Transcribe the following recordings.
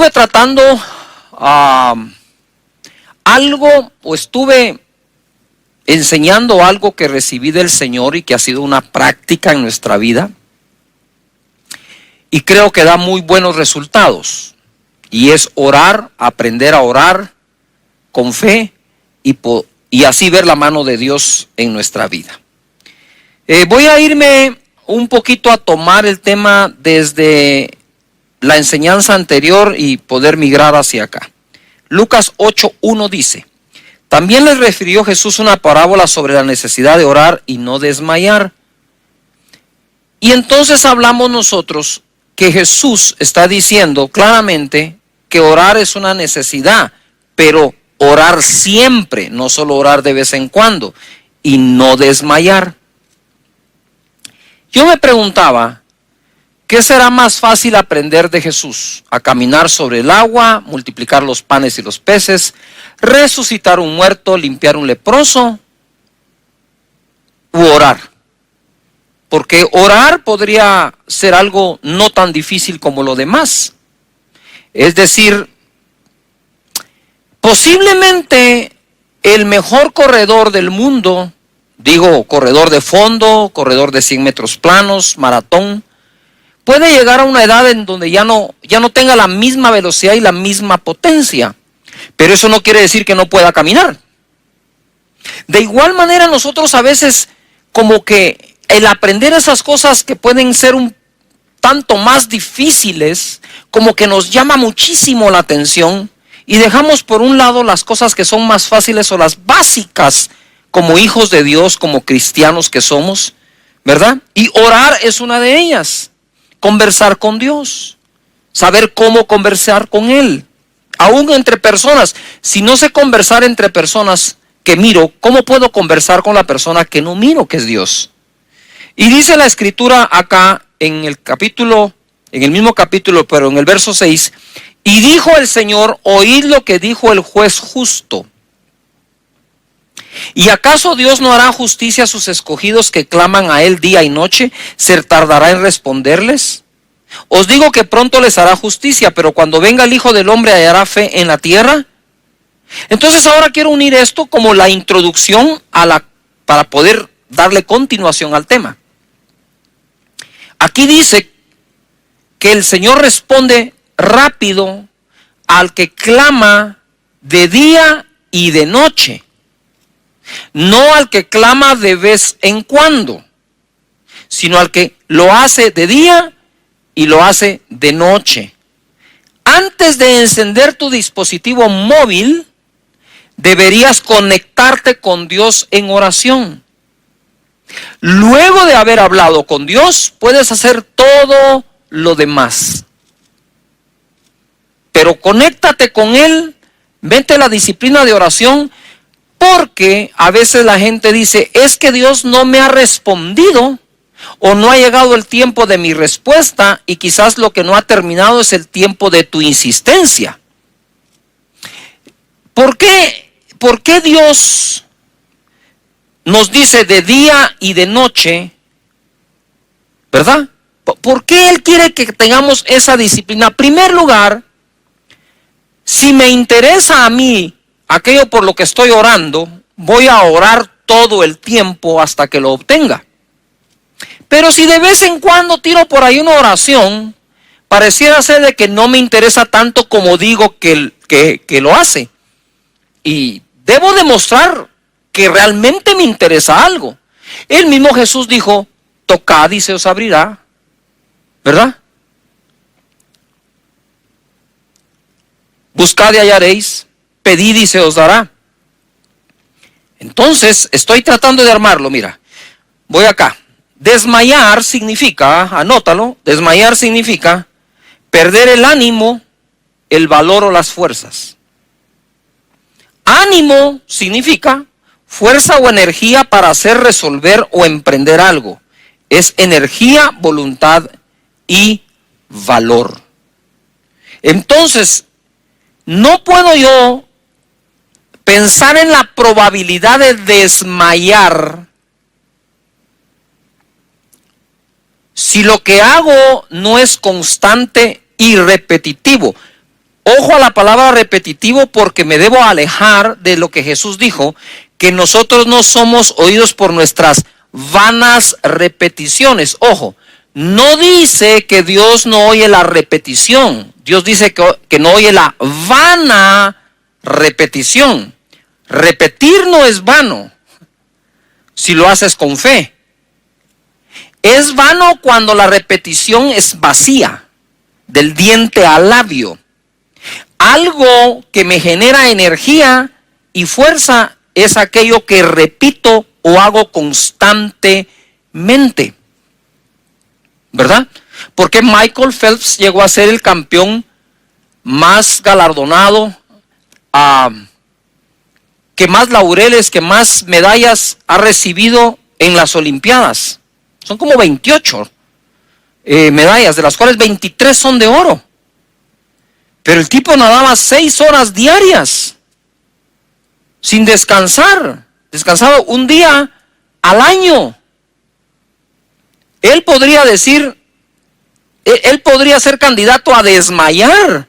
estuve tratando algo, o estuve enseñando algo que recibí del Señor y que ha sido una práctica en nuestra vida. Y creo que da muy buenos resultados. Y es orar, aprender a orar con fe y así ver la mano de Dios en nuestra vida. Voy a irme un poquito a tomar el tema desde la enseñanza anterior y poder migrar hacia acá. Lucas 8:1 dice: también les refirió Jesús una parábola sobre la necesidad de orar y no desmayar. Y entonces hablamos nosotros que Jesús está diciendo claramente que orar es una necesidad, pero orar siempre, no solo orar de vez en cuando, y no desmayar. Yo me preguntaba, ¿qué será más fácil aprender de Jesús? ¿A caminar sobre el agua, multiplicar los panes y los peces, resucitar un muerto, limpiar un leproso, u orar? Porque orar podría ser algo no tan difícil como lo demás. Es decir, posiblemente el mejor corredor del mundo, digo corredor de fondo, corredor de 100 metros planos, maratón, puede llegar a una edad en donde ya no tenga la misma velocidad y la misma potencia. Pero eso no quiere decir que no pueda caminar. De igual manera nosotros a veces como que el aprender esas cosas que pueden ser un tanto más difíciles, como que nos llama muchísimo la atención y dejamos por un lado las cosas que son más fáciles o las básicas como hijos de Dios, como cristianos que somos, ¿verdad? Y orar es una de ellas. Conversar con Dios, saber cómo conversar con Él, aún entre personas. Si no sé conversar entre personas que miro, ¿cómo puedo conversar con la persona que no miro, que es Dios? Y dice la Escritura acá en el mismo capítulo, pero en el verso 6, y dijo el Señor: oíd lo que dijo el juez justo. ¿Y acaso Dios no hará justicia a sus escogidos que claman a Él día y noche? ¿Se tardará en responderles? Os digo que pronto les hará justicia, pero cuando venga el Hijo del Hombre, ¿hallará fe en la tierra? Entonces ahora quiero unir esto como la introducción para poder darle continuación al tema. Aquí dice que el Señor responde rápido al que clama de día y de noche, no al que clama de vez en cuando, sino al que lo hace de día y lo hace de noche. Antes de encender tu dispositivo móvil, deberías conectarte con Dios en oración. Luego de haber hablado con Dios, puedes hacer todo lo demás. Pero conéctate con Él, vete a la disciplina de oración, porque a veces la gente dice: es que Dios no me ha respondido, o no ha llegado el tiempo de mi respuesta, y quizás lo que no ha terminado es el tiempo de tu insistencia. ¿Por qué Dios nos dice de día y de noche, verdad? ¿Por qué Él quiere que tengamos esa disciplina? En primer lugar, si me interesa a mí aquello por lo que estoy orando, voy a orar todo el tiempo hasta que lo obtenga. Pero si de vez en cuando tiro por ahí una oración, pareciera ser de que no me interesa tanto como digo que lo hace. Y debo demostrar que realmente me interesa algo. El mismo Jesús dijo: tocad y se os abrirá, ¿verdad? Buscad y hallaréis, pedid y se os dará. Entonces, estoy tratando de armarlo, mira. Voy acá. Desmayar significa, anótalo, desmayar significa perder el ánimo, el valor o las fuerzas. Ánimo significa fuerza o energía para hacer, resolver o emprender algo. Es energía, voluntad y valor. Entonces, no puedo yo pensar en la probabilidad de desmayar si lo que hago no es constante y repetitivo. ojo a la palabra repetitivo porque me debo alejar de lo que Jesús dijo, que nosotros no somos oídos por nuestras vanas repeticiones. Ojo, no dice que Dios no oye la repetición. Dios dice que no oye la vana repetición. Repetir no es vano si lo haces con fe. Es vano cuando la repetición es vacía, del diente al labio. Algo que me genera energía y fuerza es aquello que repito o hago constantemente. ¿Verdad? Porque Michael Phelps llegó a ser el campeón más galardonado, que más laureles, que más medallas ha recibido en las Olimpiadas. Son como 28 medallas, de las cuales 23 son de oro. Pero el tipo nadaba 6 horas diarias, sin descansar. Descansaba un día al año. Él podría decir, él podría ser candidato a desmayar,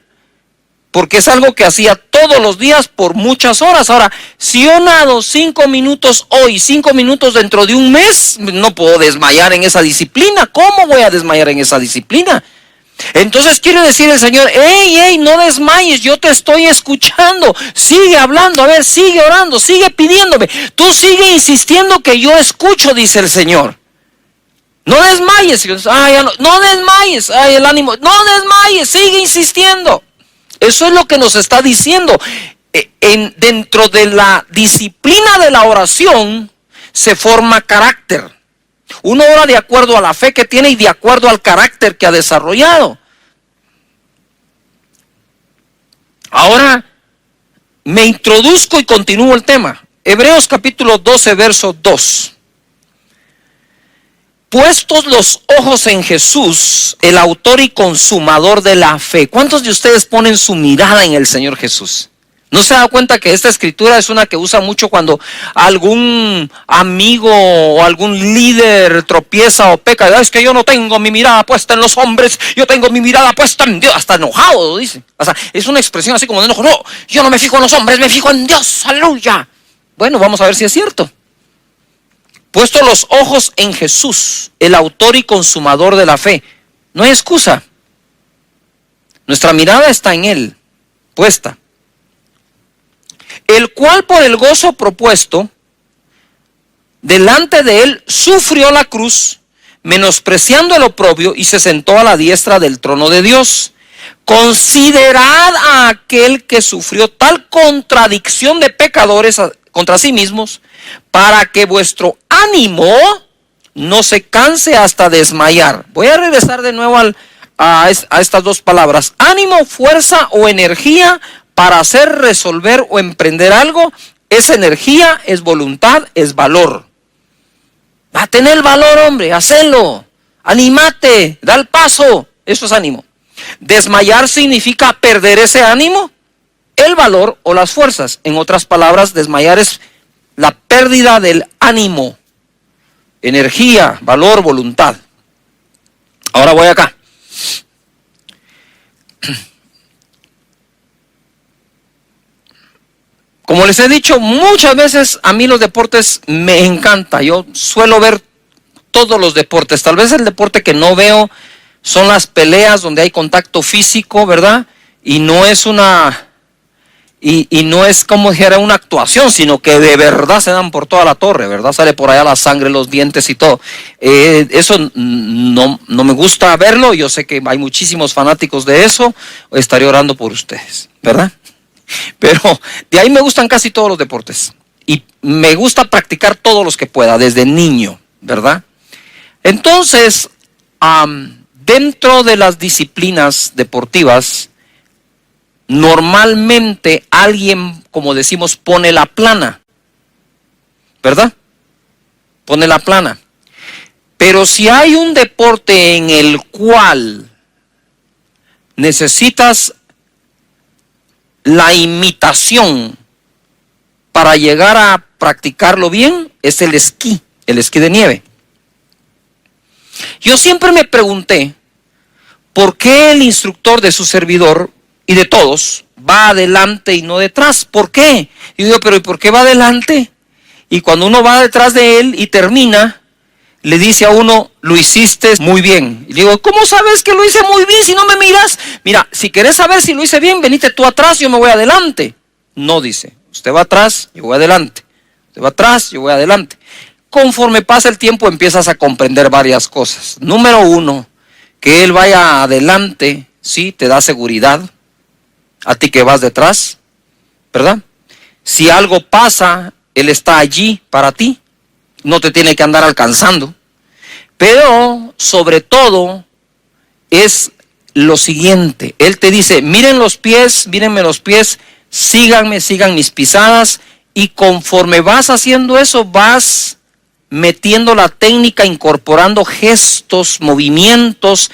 porque es algo que hacía todos los días por muchas horas. Ahora, si yo nado 5 minutos hoy, 5 minutos dentro de un mes, no puedo desmayar en esa disciplina. ¿Cómo voy a desmayar en esa disciplina? Entonces quiere decir el Señor, hey, no desmayes, yo te estoy escuchando, sigue hablando, a ver, sigue orando, sigue pidiéndome, tú sigue insistiendo que yo escucho, dice el Señor. No desmayes, no desmayes, el ánimo, no desmayes, sigue insistiendo. Eso es lo que nos está diciendo. Dentro de la disciplina de la oración se forma carácter. Uno ora de acuerdo a la fe que tiene y de acuerdo al carácter que ha desarrollado. Ahora me introduzco y continúo el tema. Hebreos capítulo 12, verso 2. Puestos los ojos en Jesús, el autor y consumador de la fe. ¿Cuántos de ustedes ponen su mirada en el Señor Jesús? ¿No se da cuenta que esta escritura es una que usa mucho cuando algún amigo o algún líder tropieza o peca? Es que yo no tengo mi mirada puesta en los hombres, yo tengo mi mirada puesta en Dios. Hasta enojado lo dice. O sea, es una expresión así como de enojo. No, yo no me fijo en los hombres, me fijo en Dios. Aleluya. Bueno, vamos a ver si es cierto. Puesto los ojos en Jesús, el autor y consumador de la fe. No hay excusa. Nuestra mirada está en Él, puesta. El cual por el gozo propuesto, delante de Él, sufrió la cruz, menospreciando el oprobio, y se sentó a la diestra del trono de Dios. Considerad a aquel que sufrió tal contradicción de pecadores contra sí mismos, para que vuestro ánimo no se canse hasta desmayar. Voy a regresar de nuevo a estas dos palabras. Ánimo, fuerza o energía para hacer, resolver o emprender algo. Es energía, es voluntad, es valor. Va a tener valor, hombre, hacelo. Anímate, da el paso. Eso es ánimo. Desmayar significa perder ese ánimo, el valor o las fuerzas. En otras palabras, desmayar es la pérdida del ánimo, energía, valor, voluntad. Ahora voy acá. Como les he dicho muchas veces, a mí los deportes me encanta. Yo suelo ver todos los deportes. Tal vez el deporte que no veo son las peleas donde hay contacto físico, ¿verdad? Y no es no es como dijera una actuación, sino que de verdad se dan por toda la torre, ¿verdad? Sale por allá la sangre, los dientes y todo. Eso no me gusta verlo. Yo sé que hay muchísimos fanáticos de eso. Estaré orando por ustedes, ¿verdad? Pero de ahí me gustan casi todos los deportes. Y me gusta practicar todos los que pueda, desde niño, ¿verdad? Entonces, dentro de las disciplinas deportivas, normalmente alguien, como decimos, pone la plana, ¿verdad? Pone la plana. Pero si hay un deporte en el cual necesitas la imitación para llegar a practicarlo bien, es el esquí de nieve. Yo siempre me pregunté, ¿por qué el instructor de su servidor y de todos, va adelante y no detrás. ¿Por qué? Y digo, pero ¿y por qué va adelante? Y cuando uno va detrás de él y termina, le dice a uno, lo hiciste muy bien. Y digo, ¿cómo sabes que lo hice muy bien si no me miras? Mira, si querés saber si lo hice bien, venite tú atrás, yo me voy adelante. No, dice, usted va atrás, yo voy adelante. Usted va atrás, yo voy adelante. Conforme pasa el tiempo empiezas a comprender varias cosas. Número uno, que él vaya adelante, sí, te da seguridad. A ti que vas detrás, ¿verdad? Si algo pasa, él está allí para ti. No te tiene que andar alcanzando. Pero sobre todo es lo siguiente. Él te dice, miren los pies, mírenme los pies, síganme, sigan mis pisadas. Y conforme vas haciendo eso, vas metiendo la técnica, incorporando gestos, movimientos,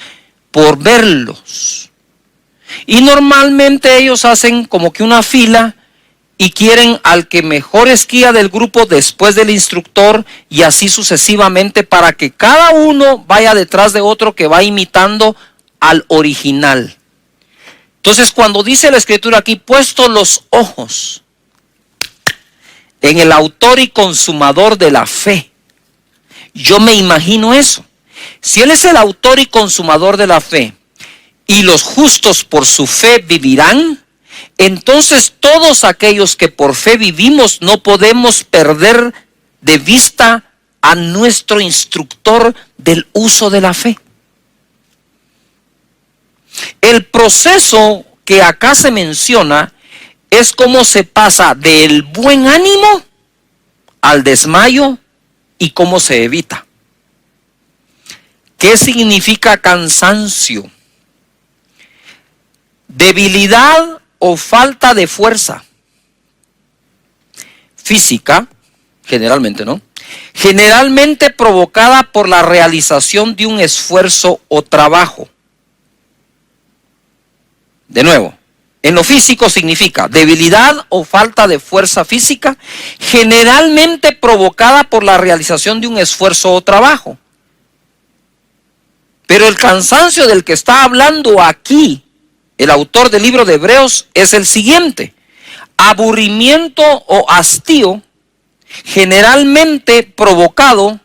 por verlos. Y normalmente ellos hacen como que una fila y quieren al que mejor esquía del grupo después del instructor y así sucesivamente para que cada uno vaya detrás de otro que va imitando al original. Entonces cuando dice la escritura aquí, puesto los ojos en el autor y consumador de la fe, yo me imagino eso. Si él es el autor y consumador de la fe y los justos por su fe vivirán, entonces todos aquellos que por fe vivimos no podemos perder de vista a nuestro instructor del uso de la fe. El proceso que acá se menciona es cómo se pasa del buen ánimo al desmayo y cómo se evita. ¿Qué significa cansancio? Debilidad o falta de fuerza física, generalmente, ¿no? Generalmente provocada por la realización de un esfuerzo o trabajo. De nuevo, en lo físico significa debilidad o falta de fuerza física, generalmente provocada por la realización de un esfuerzo o trabajo. Pero el cansancio del que está hablando aquí el autor del libro de Hebreos es el siguiente: aburrimiento o hastío, generalmente provocado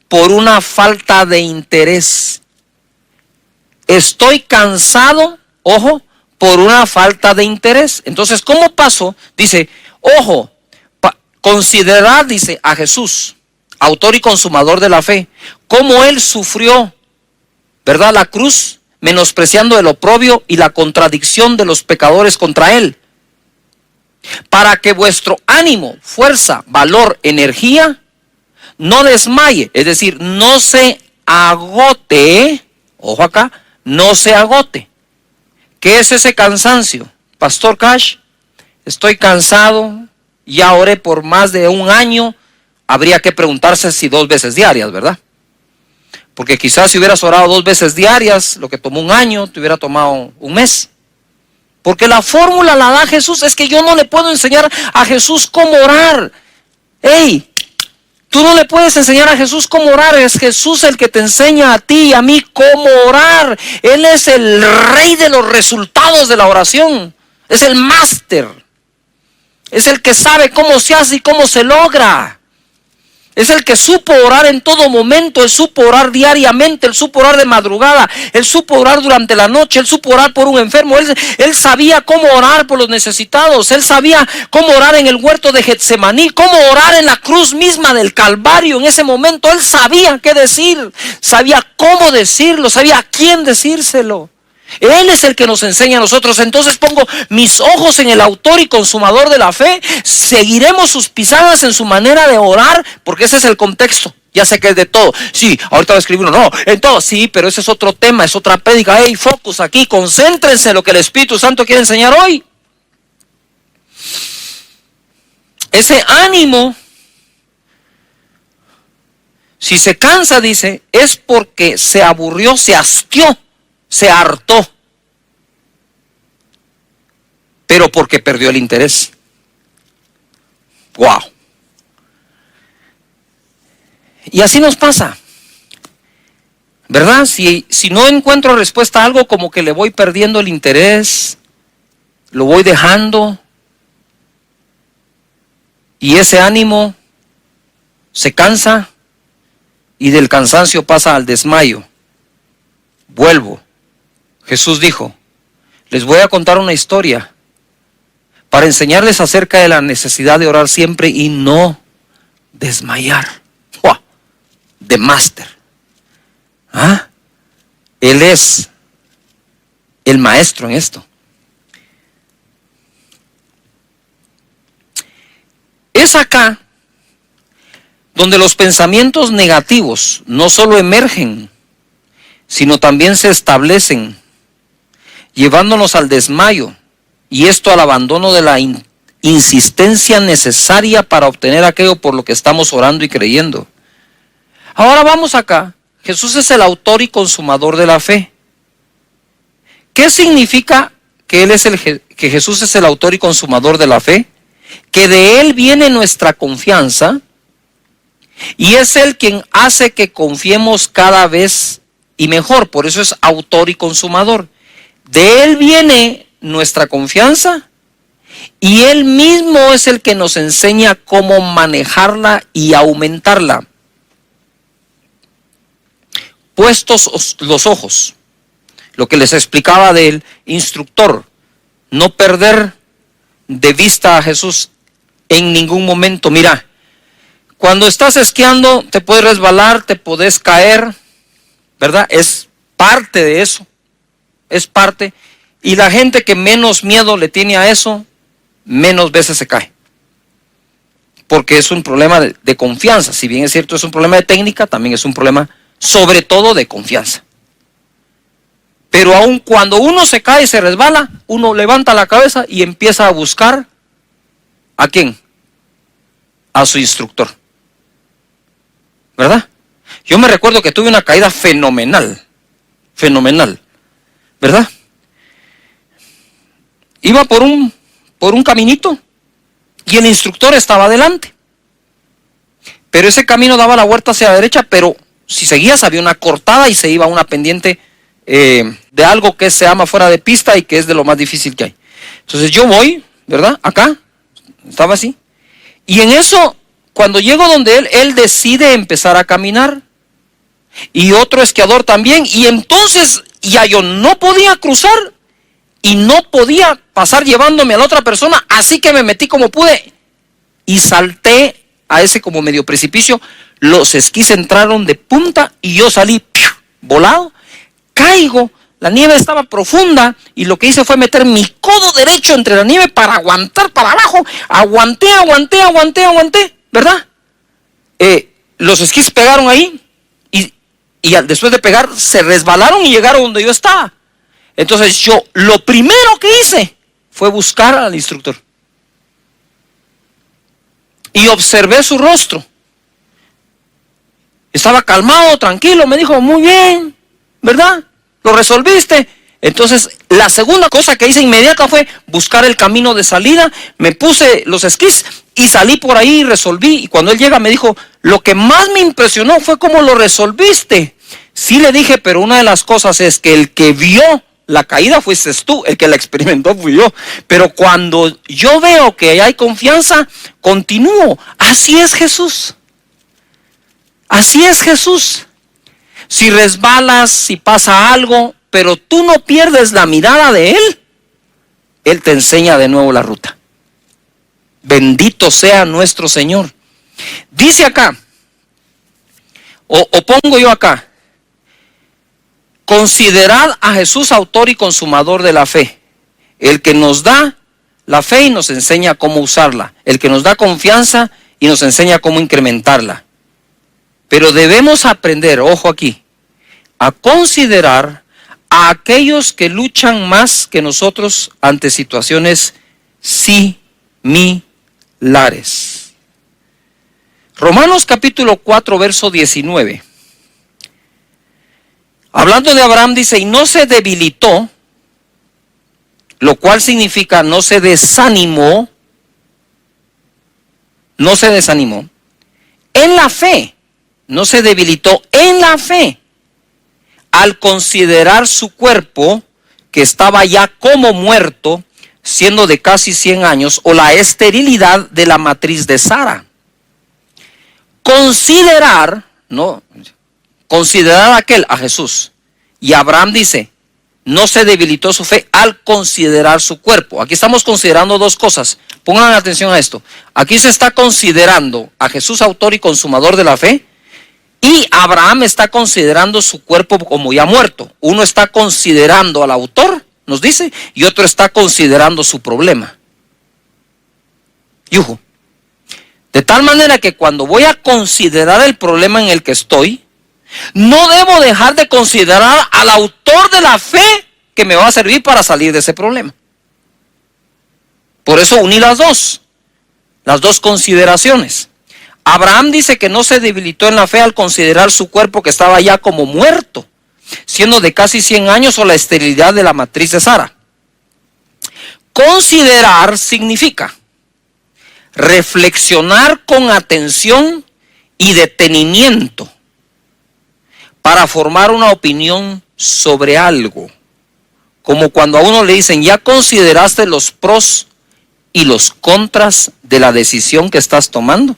por una falta de interés. Estoy cansado, ojo, por una falta de interés. Entonces, ¿cómo pasó? Dice, ojo, considerad, dice, a Jesús, autor y consumador de la fe, cómo él sufrió, ¿verdad?, la cruz, menospreciando el oprobio y la contradicción de los pecadores contra él, para que vuestro ánimo, fuerza, valor, energía, no desmaye, es decir, no se agote, ojo acá, no se agote. ¿Qué es ese cansancio? Pastor Cash, estoy cansado, ya oré por más de un año, habría que preguntarse si 2 veces diarias, ¿verdad? Porque quizás si hubieras orado 2 veces diarias, lo que tomó un año, te hubiera tomado un mes. Porque la fórmula la da Jesús. Es que yo no le puedo enseñar a Jesús cómo orar. ¡Ey! Tú no le puedes enseñar a Jesús cómo orar. Es Jesús el que te enseña a ti y a mí cómo orar. Él es el rey de los resultados de la oración. Es el máster. Es el que sabe cómo se hace y cómo se logra. Es el que supo orar en todo momento, él supo orar diariamente, él supo orar de madrugada, él supo orar durante la noche, él supo orar por un enfermo, él sabía cómo orar por los necesitados, él sabía cómo orar en el huerto de Getsemaní, cómo orar en la cruz misma del Calvario. En ese momento él sabía qué decir, sabía cómo decirlo, sabía a quién decírselo. Él es el que nos enseña a nosotros. Entonces pongo mis ojos en el autor y consumador de la fe. Seguiremos sus pisadas en su manera de orar, porque ese es el contexto. Ya sé que es de todo. Sí, ahorita voy a escribir uno. No, en todo. Sí, pero ese es otro tema, es otra prédica. Hey, focus aquí, concéntrense en lo que el Espíritu Santo quiere enseñar hoy. Ese ánimo, si se cansa, dice, es porque se aburrió, se hastió, se hartó, pero porque perdió el interés. Wow. Y así nos pasa, ¿verdad? Si no encuentro respuesta a algo, como que le voy perdiendo el interés, lo voy dejando y ese ánimo se cansa y del cansancio pasa al desmayo. Vuelvo. Jesús dijo, les voy a contar una historia para enseñarles acerca de la necesidad de orar siempre y no desmayar. ¡Wow! De máster. ¿Ah? Él es el maestro en esto. Es acá donde los pensamientos negativos no solo emergen, sino también se establecen, llevándonos al desmayo, y esto al abandono de la insistencia necesaria para obtener aquello por lo que estamos orando y creyendo. Ahora vamos acá. Jesús es el autor y consumador de la fe. ¿Qué significa que que Jesús es el autor y consumador de la fe? Que de Él viene nuestra confianza y es Él quien hace que confiemos cada vez y mejor. Por eso es autor y consumador. De Él viene nuestra confianza y Él mismo es el que nos enseña cómo manejarla y aumentarla. Puestos los ojos, lo que les explicaba del instructor, no perder de vista a Jesús en ningún momento. Mira, cuando estás esquiando te puedes resbalar, te puedes caer, ¿verdad? Es parte de eso, es parte. Y la gente que menos miedo le tiene a eso, menos veces se cae. Porque es un problema de confianza. Si bien es cierto, es un problema de técnica, también es un problema sobre todo de confianza. Pero aun cuando uno se cae y se resbala, uno levanta la cabeza y empieza a buscar ¿a quién? A su instructor. ¿Verdad? Yo me recuerdo que tuve una caída fenomenal, ¿verdad? Iba por un caminito y el instructor estaba adelante. Pero ese camino daba la vuelta hacia la derecha, pero si seguías había una cortada y se iba a una pendiente de algo que se llama fuera de pista y que es de lo más difícil que hay. Entonces yo voy, ¿verdad? Acá, estaba así. Y en eso, cuando llego donde él decide empezar a caminar. Y otro esquiador también. Y entonces ya yo no podía cruzar y no podía pasar llevándome a la otra persona. Así que me metí como pude y salté a ese como medio precipicio. Los esquís entraron de punta y yo salí volado. Caigo, la nieve estaba profunda y lo que hice fue meter mi codo derecho entre la nieve para aguantar para abajo. Aguanté, ¿verdad? Los esquís pegaron ahí y después de pegar se resbalaron y llegaron donde yo estaba. Entonces yo lo primero que hice fue buscar al instructor y observé su rostro. Estaba calmado, tranquilo, me dijo, muy bien, ¿verdad? ¿Lo resolviste? Entonces, la segunda cosa que hice inmediata fue buscar el camino de salida, me puse los esquís y salí por ahí y resolví. Y cuando él llega me dijo, lo que más me impresionó fue cómo lo resolviste. Sí, le dije, pero una de las cosas es que el que vio la caída fuiste tú, el que la experimentó fui yo. Pero cuando yo veo que hay confianza, continúo. Así es Jesús. Así es Jesús. Si resbalas, si pasa algo, pero tú no pierdes la mirada de Él, Él te enseña de nuevo la ruta. Bendito sea nuestro Señor. Dice acá, o pongo yo acá, considerad a Jesús autor y consumador de la fe, el que nos da la fe y nos enseña cómo usarla, el que nos da confianza y nos enseña cómo incrementarla. Pero debemos aprender, ojo aquí, a considerar a aquellos que luchan más que nosotros ante situaciones similares. Romanos capítulo 4, verso 19. Hablando de Abraham dice, y no se debilitó, lo cual significa no se desanimó, en la fe. No se debilitó en la fe al considerar su cuerpo que estaba ya como muerto siendo de casi 100 años, o la esterilidad de la matriz de Sara. Considerar a Jesús. Y Abraham dice, no se debilitó su fe al considerar su cuerpo. Aquí estamos considerando dos cosas. Pongan atención a esto. Aquí se está considerando a Jesús, autor y consumador de la fe, y Abraham está considerando su cuerpo como ya muerto. Uno está considerando al autor, nos dice, y otro está considerando su problema. Yujo. De tal manera que cuando voy a considerar el problema en el que estoy, no debo dejar de considerar al autor de la fe que me va a servir para salir de ese problema. Por eso uní las dos consideraciones. Abraham dice que no se debilitó en la fe al considerar su cuerpo que estaba ya como muerto, siendo de casi 100 años, o la esterilidad de la matriz de Sara. Considerar significa reflexionar con atención y detenimiento para formar una opinión sobre algo. Como cuando a uno le dicen, ¿ya consideraste los pros y los contras de la decisión que estás tomando?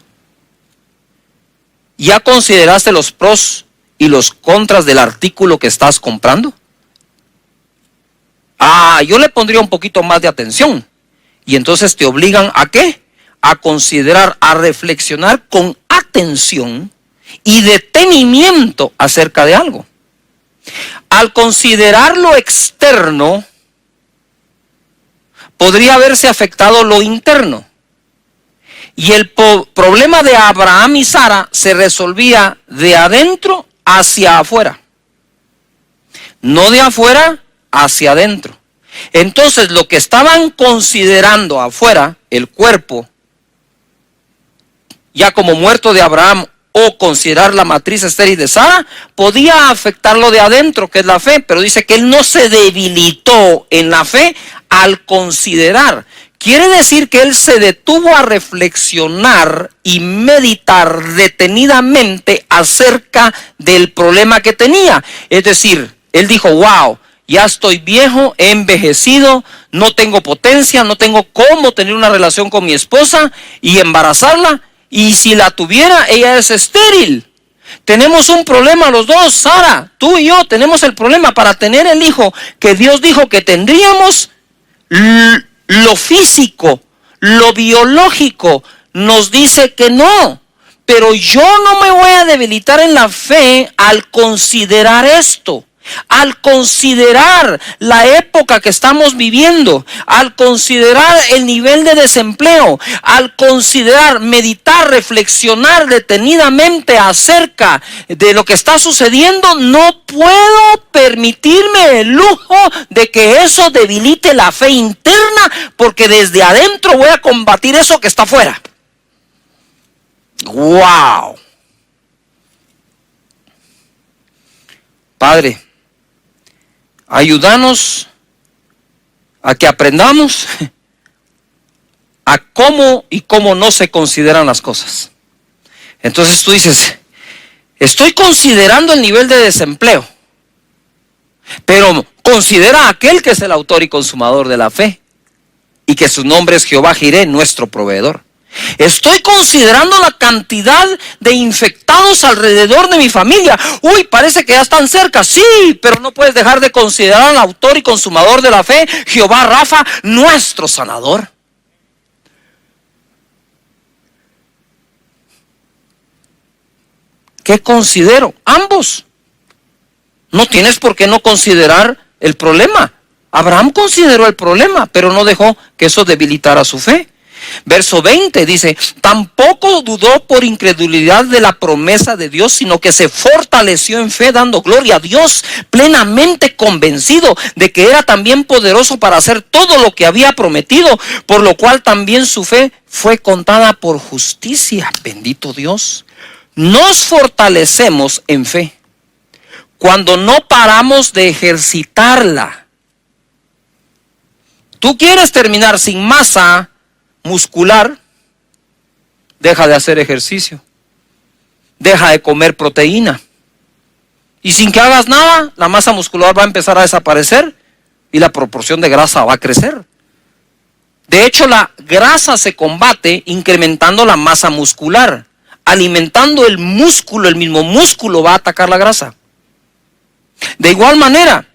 ¿Ya consideraste los pros y los contras del artículo que estás comprando? Yo le pondría un poquito más de atención. Y entonces te obligan ¿a qué? A considerar, a reflexionar con atención y detenimiento acerca de algo. Al considerar lo externo, podría haberse afectado lo interno. Y el problema de Abraham y Sara se resolvía de adentro hacia afuera. No de afuera hacia adentro. Entonces lo que estaban considerando afuera, el cuerpo, ya como muerto de Abraham, o considerar la matriz estéril de Sara, podía afectar lo de adentro, que es la fe. Pero dice que él no se debilitó en la fe al considerar. Quiere decir que él se detuvo a reflexionar y meditar detenidamente acerca del problema que tenía. Es decir, él dijo, wow, ya estoy viejo, he envejecido, no tengo potencia, no tengo cómo tener una relación con mi esposa y embarazarla. Y si la tuviera, ella es estéril. Tenemos un problema los dos, Sara, tú y yo tenemos el problema para tener el hijo que Dios dijo que tendríamos. Lo físico, lo biológico nos dice que no, pero yo no me voy a debilitar en la fe al considerar esto, al considerar la época que estamos viviendo, al considerar el nivel de desempleo, al considerar, meditar, reflexionar detenidamente acerca de lo que está sucediendo. No puedo permitirme el lujo de que eso debilite la fe interna, porque desde adentro voy a combatir eso que está afuera. ¡Wow! Padre, ayúdanos a que aprendamos a cómo y cómo no se consideran las cosas. Entonces tú dices, estoy considerando el nivel de desempleo, pero considera a aquel que es el autor y consumador de la fe, y que su nombre es Jehová Jireh, nuestro proveedor. Estoy considerando la cantidad de infectados alrededor de mi familia. Uy, parece que ya están cerca. Sí, pero no puedes dejar de considerar al autor y consumador de la fe, Jehová Rafa, nuestro sanador. ¿Qué considero? Ambos. No tienes por qué no considerar el problema. Abraham consideró el problema, pero no dejó que eso debilitara su fe. Verso 20 dice, tampoco dudó por incredulidad de la promesa de Dios, sino que se fortaleció en fe, dando gloria a Dios, plenamente convencido de que era también poderoso para hacer todo lo que había prometido, por lo cual también su fe fue contada por justicia. Bendito Dios. Nos fortalecemos en fe cuando no paramos de ejercitarla. Tú quieres terminar sin masa muscular, deja de hacer ejercicio, deja de comer proteína, y sin que hagas nada, la masa muscular va a empezar a desaparecer y la proporción de grasa va a crecer. De hecho, la grasa se combate incrementando la masa muscular, alimentando el músculo. El mismo músculo va a atacar la grasa. De igual manera,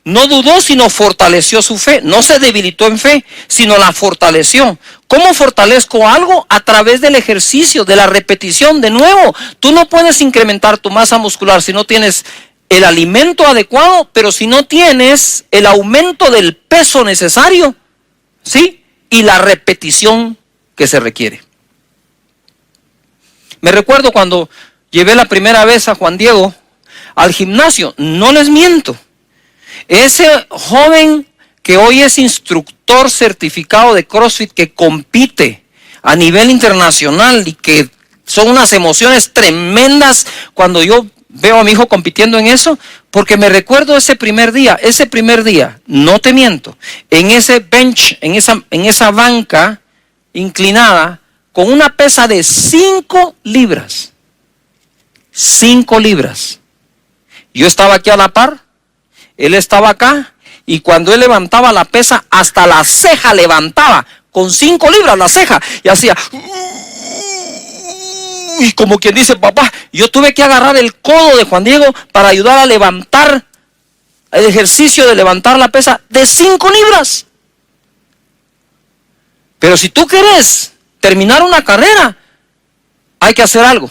no dudó, sino fortaleció su fe. No se debilitó en fe, sino la fortaleció. ¿Cómo fortalezco algo? A través del ejercicio, de la repetición. De nuevo, tú no puedes incrementar tu masa muscular si no tienes el alimento adecuado, pero si no tienes el aumento del peso necesario, ¿sí? Y la repetición que se requiere. Me recuerdo cuando llevé la primera vez a Juan Diego al gimnasio, no les miento. Ese joven que hoy es instructor certificado de CrossFit, que compite a nivel internacional y que son unas emociones tremendas cuando yo veo a mi hijo compitiendo en eso, porque me recuerdo ese primer día, no te miento, en ese bench, en esa banca inclinada, con una pesa de 5 libras. 5 libras. Yo estaba aquí a la par, él estaba acá, y cuando él levantaba la pesa, hasta la ceja levantaba, con 5 libras la ceja, y hacía, y como quien dice, papá, yo tuve que agarrar el codo de Juan Diego para ayudar a levantar, el ejercicio de levantar la pesa de 5 libras. Pero si tú quieres terminar una carrera, hay que hacer algo,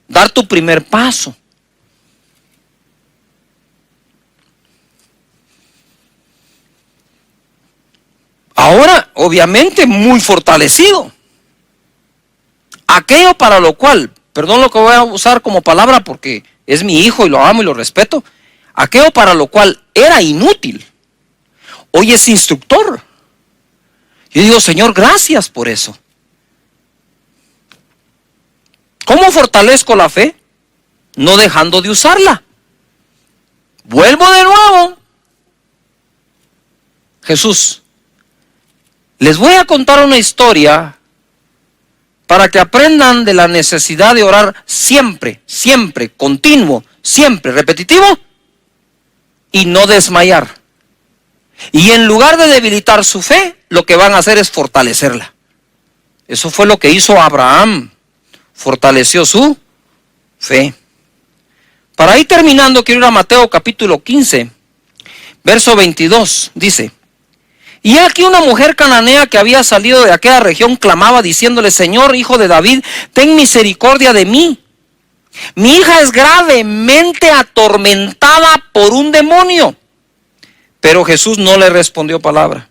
dar tu primer paso. Ahora, obviamente, muy fortalecido. Aquello para lo cual, perdón lo que voy a usar como palabra porque es mi hijo y lo amo y lo respeto, aquello para lo cual era inútil, hoy es instructor. Yo digo, Señor, gracias por eso. ¿Cómo fortalezco la fe? No dejando de usarla. Vuelvo de nuevo. Jesús, les voy a contar una historia para que aprendan de la necesidad de orar siempre, siempre, continuo, siempre, repetitivo, y no desmayar. Y en lugar de debilitar su fe, lo que van a hacer es fortalecerla. Eso fue lo que hizo Abraham, fortaleció su fe. Para ir terminando, quiero ir a Mateo capítulo 15, verso 22, dice: y aquí una mujer cananea que había salido de aquella región clamaba diciéndole: Señor, hijo de David, ten misericordia de mí. Mi hija es gravemente atormentada por un demonio. Pero Jesús no le respondió palabra.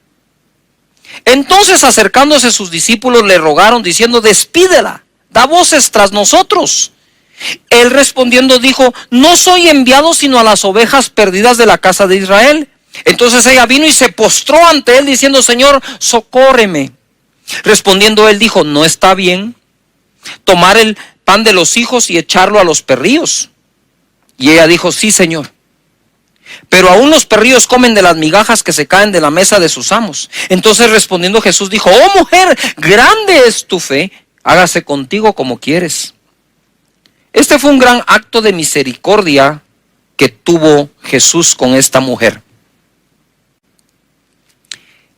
Entonces, acercándose a sus discípulos, le rogaron diciendo: despídela, da voces tras nosotros. Él respondiendo dijo: no soy enviado sino a las ovejas perdidas de la casa de Israel. Entonces ella vino y se postró ante él diciendo: Señor, socórreme. Respondiendo él dijo: no está bien tomar el pan de los hijos y echarlo a los perrillos. Y ella dijo: sí, Señor. Pero aún los perrillos comen de las migajas que se caen de la mesa de sus amos. Entonces respondiendo Jesús dijo: oh mujer, grande es tu fe, hágase contigo como quieres. Este fue un gran acto de misericordia que tuvo Jesús con esta mujer.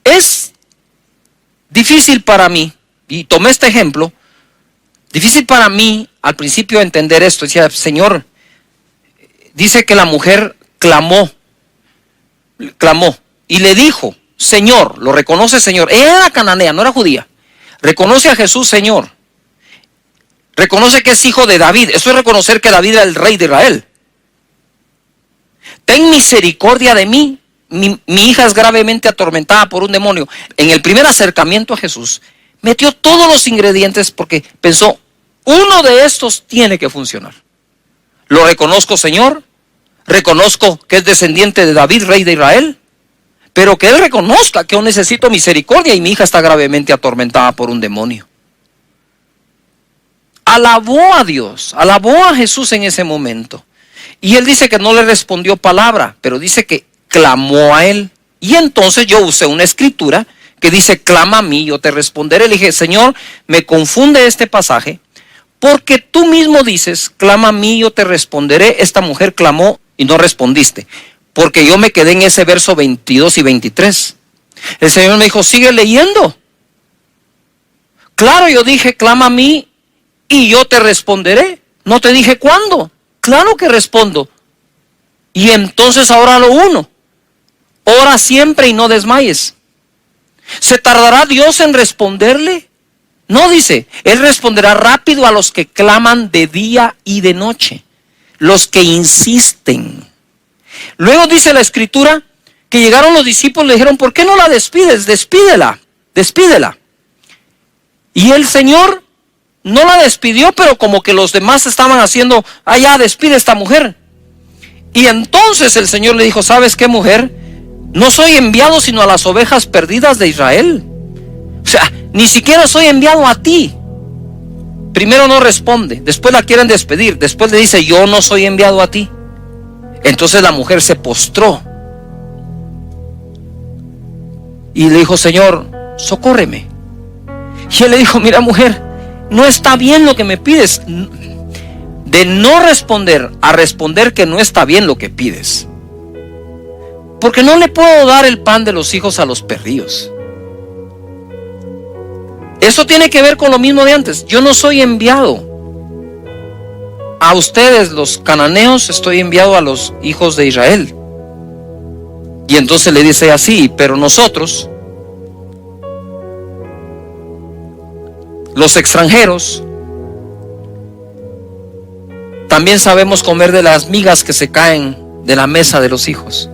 Es difícil para mí, y tomé este ejemplo, difícil para mí al principio entender esto. Decía: Señor, dice que la mujer clamó, y le dijo: Señor, lo reconoce Señor. Ella era cananea, no era judía. Reconoce a Jesús Señor. Reconoce que es hijo de David. Eso es reconocer que David era el rey de Israel. Ten misericordia de mí. Mi hija es gravemente atormentada por un demonio. En el primer acercamiento a Jesús, metió todos los ingredientes porque pensó: uno de estos tiene que funcionar. Lo reconozco, Señor. Reconozco que es descendiente de David, rey de Israel. Pero que él reconozca que yo necesito misericordia y mi hija está gravemente atormentada por un demonio. Alabó a Dios, alabó a Jesús en ese momento. Y él dice que no le respondió palabra, pero dice que clamó a él. Y entonces yo usé una escritura que dice: clama a mí, yo te responderé. Le dije: Señor, me confunde este pasaje, porque tú mismo dices: clama a mí, yo te responderé. Esta mujer clamó y no respondiste, porque yo me quedé en ese verso 22 y 23. El Señor me dijo: sigue leyendo. Claro, yo dije, clama a mí y yo te responderé. No te dije cuándo. Claro que respondo. Y entonces ahora lo uno. Ora siempre y no desmayes. ¿Se tardará Dios en responderle? No, dice, Él responderá rápido a los que claman de día y de noche, los que insisten. Luego dice la Escritura que llegaron los discípulos y le dijeron, ¿por qué no la despides? Despídela, despídela. Y el Señor no la despidió, pero como que los demás estaban haciendo, ya despide a esta mujer. Y entonces el Señor le dijo, ¿sabes qué, mujer? No soy enviado sino a las ovejas perdidas de Israel. O sea, ni siquiera soy enviado a ti. Primero no responde, después la quieren despedir, después le dice, yo no soy enviado a ti. Entonces la mujer se postró y le dijo, Señor, socórreme. Y él le dijo, mira, mujer, no está bien lo que me pides. De no responder a responder que no está bien lo que pides. Porque no le puedo dar el pan de los hijos a los perrillos. Eso tiene que ver con lo mismo de antes. Yo no soy enviado a ustedes, los cananeos, estoy enviado a los hijos de Israel. Y entonces le dice así, pero nosotros, los extranjeros, también sabemos comer de las migas que se caen de la mesa de los hijos.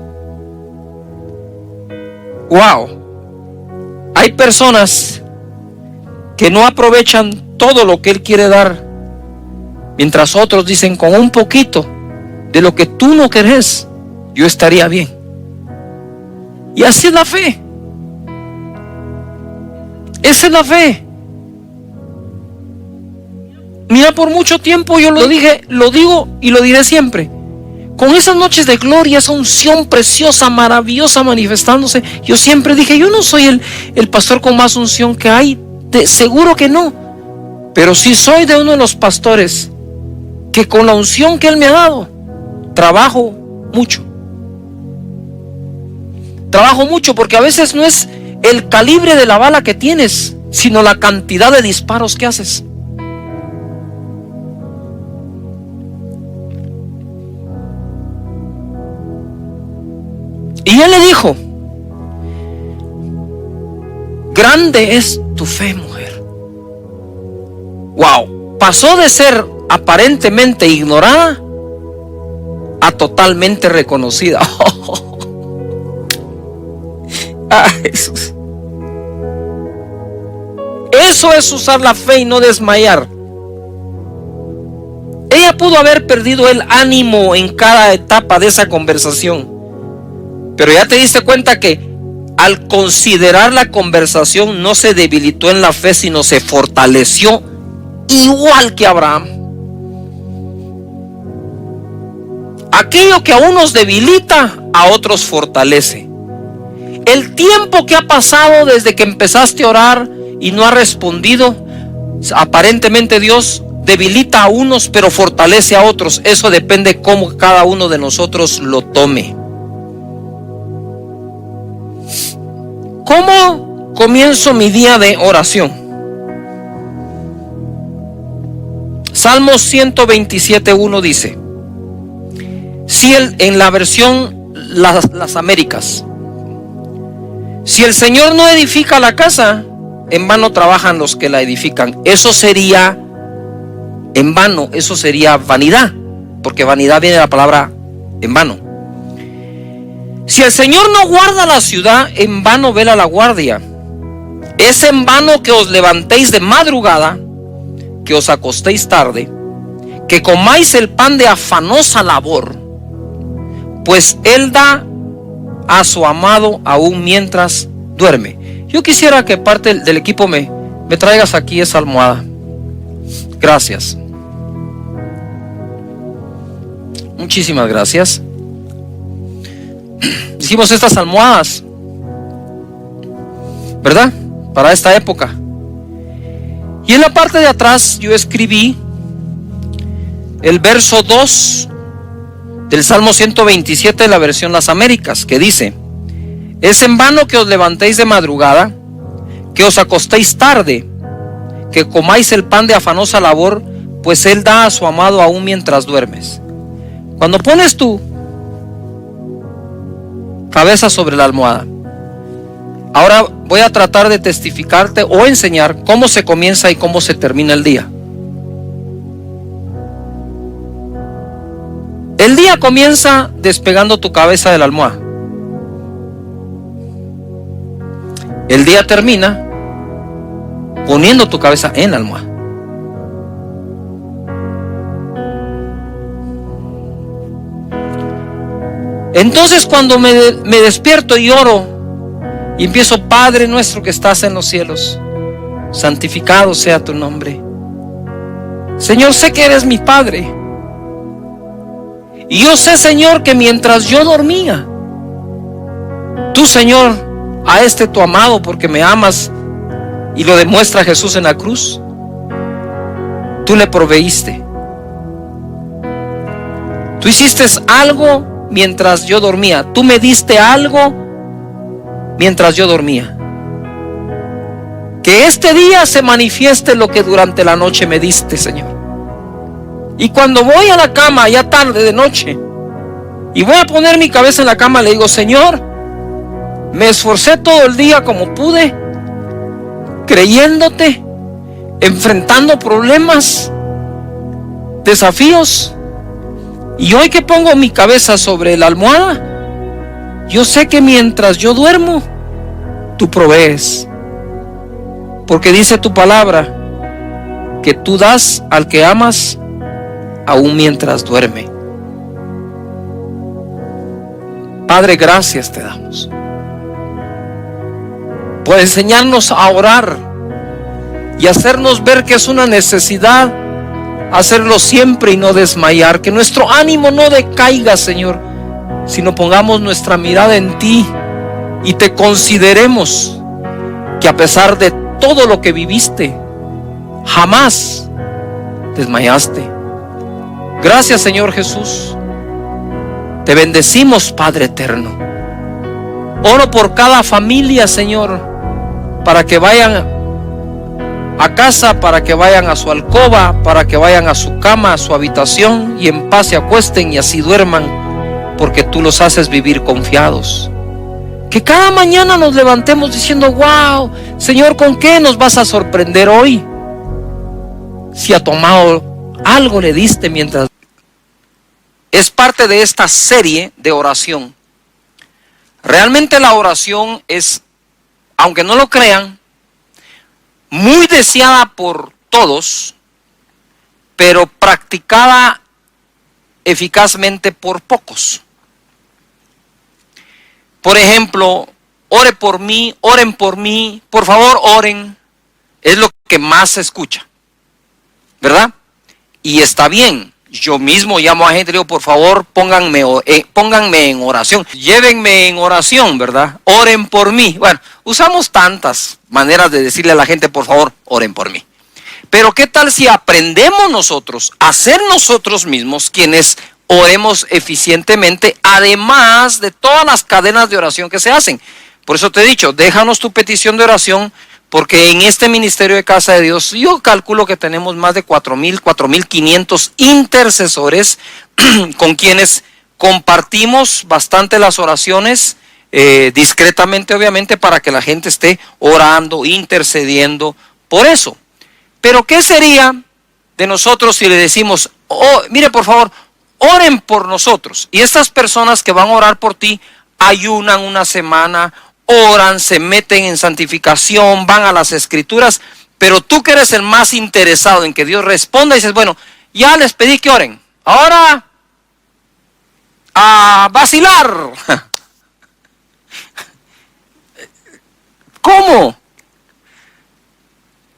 Wow. Hay personas que no aprovechan todo lo que Él quiere dar, mientras otros dicen, con un poquito de lo que tú no querés, yo estaría bien. Y así es la fe. Esa es la fe. Mira, por mucho tiempo yo lo dije, lo digo y lo diré siempre. Con esas noches de gloria, esa unción preciosa, maravillosa manifestándose, yo siempre dije, yo no soy el pastor con más unción que hay. Seguro que no. Pero sí soy de uno de los pastores que con la unción que Él me ha dado, trabajo mucho. Trabajo mucho porque a veces no es el calibre de la bala que tienes, sino la cantidad de disparos que haces. Y Él le dijo, grande es tu fe, mujer. Wow, pasó de ser aparentemente ignorada a totalmente reconocida. Jesús. Eso es usar la fe y no desmayar. Ella pudo haber perdido el ánimo en cada etapa de esa conversación, pero ya te diste cuenta que al considerar la conversación no se debilitó en la fe, sino se fortaleció igual que Abraham. Aquello que a unos debilita, a otros fortalece. El tiempo que ha pasado desde que empezaste a orar y no ha respondido, aparentemente Dios debilita a unos pero fortalece a otros. Eso depende cómo cada uno de nosotros lo tome. ¿Cómo comienzo mi día de oración? Salmos 127:1 dice, si en la versión las Américas, si el Señor no edifica la casa, en vano trabajan los que la edifican. Eso sería en vano, eso sería vanidad, porque vanidad viene de la palabra en vano. Si el Señor no guarda la ciudad, en vano vela la guardia. Es en vano que os levantéis de madrugada, que os acostéis tarde, que comáis el pan de afanosa labor, pues Él da a su amado aún mientras duerme. Yo quisiera que parte del equipo me traigas aquí esa almohada. Gracias. Muchísimas gracias. Hicimos estas almohadas, ¿verdad? Para esta época. Y en la parte de atrás yo escribí el verso 2 del Salmo 127 de la versión Las Américas, que dice: es en vano que os levantéis de madrugada, que os acostéis tarde, que comáis el pan de afanosa labor, pues Él da a su amado aún mientras duermes. Cuando pones tu cabeza sobre la almohada, ahora voy a tratar de testificarte o enseñar cómo se comienza y cómo se termina el día. El día comienza despegando tu cabeza de la almohada. El día termina poniendo tu cabeza en la almohada. Entonces cuando me despierto y oro y empiezo: Padre nuestro que estás en los cielos, santificado sea tu nombre. Señor, sé que eres mi Padre. Y yo sé, Señor, que mientras yo dormía, tú, Señor, a este tu amado, porque me amas y lo demuestra Jesús en la cruz, tú le proveíste. Tú hiciste algo mientras yo dormía. Tú me diste algo mientras yo dormía. Que este día se manifieste lo que durante la noche me diste, Señor. Y cuando voy a la cama, ya tarde de noche, y voy a poner mi cabeza en la cama, le digo: Señor, me esforcé todo el día como pude, creyéndote, enfrentando problemas, desafíos. Y hoy que pongo mi cabeza sobre la almohada, yo sé que mientras yo duermo, tú provees. Porque dice tu palabra que tú das al que amas aún mientras duerme. Padre, gracias te damos por enseñarnos a orar y hacernos ver que es una necesidad hacerlo siempre y no desmayar. Que nuestro ánimo no decaiga, Señor, sino pongamos nuestra mirada en ti y te consideremos que a pesar de todo lo que viviste, jamás desmayaste. Gracias, Señor Jesús. Te bendecimos, Padre eterno. Oro por cada familia, Señor, para que vayan a casa, para que vayan a su alcoba, para que vayan a su cama, a su habitación, y en paz se acuesten y así duerman, porque tú los haces vivir confiados. Que cada mañana nos levantemos diciendo: wow, Señor, ¿con qué nos vas a sorprender hoy? Si a tu amado algo le diste mientras... Es parte de esta serie de oración. Realmente la oración es, aunque no lo crean, muy deseada por todos, pero practicada eficazmente por pocos. Por ejemplo, ore por mí, oren por mí, por favor oren. Es lo que más se escucha, ¿verdad? Y está bien. Yo mismo llamo a gente y digo: por favor, pónganme en oración, llévenme en oración, ¿verdad? Oren por mí. Bueno, usamos tantas maneras de decirle a la gente: por favor, oren por mí. Pero ¿qué tal si aprendemos nosotros a ser nosotros mismos quienes oremos eficientemente, además de todas las cadenas de oración que se hacen? Por eso te he dicho, déjanos tu petición de oración, porque en este ministerio de Casa de Dios yo calculo que tenemos más de 4,500 intercesores con quienes compartimos bastante las oraciones, discretamente obviamente, para que la gente esté orando, intercediendo por eso. Pero ¿qué sería de nosotros si le decimos: oh, mire, por favor, oren por nosotros? Y estas personas que van a orar por ti ayunan una semana, oran, se meten en santificación, van a las escrituras, pero tú que eres el más interesado en que Dios responda, dices: bueno, ya les pedí que oren, ahora a vacilar. ¿Cómo?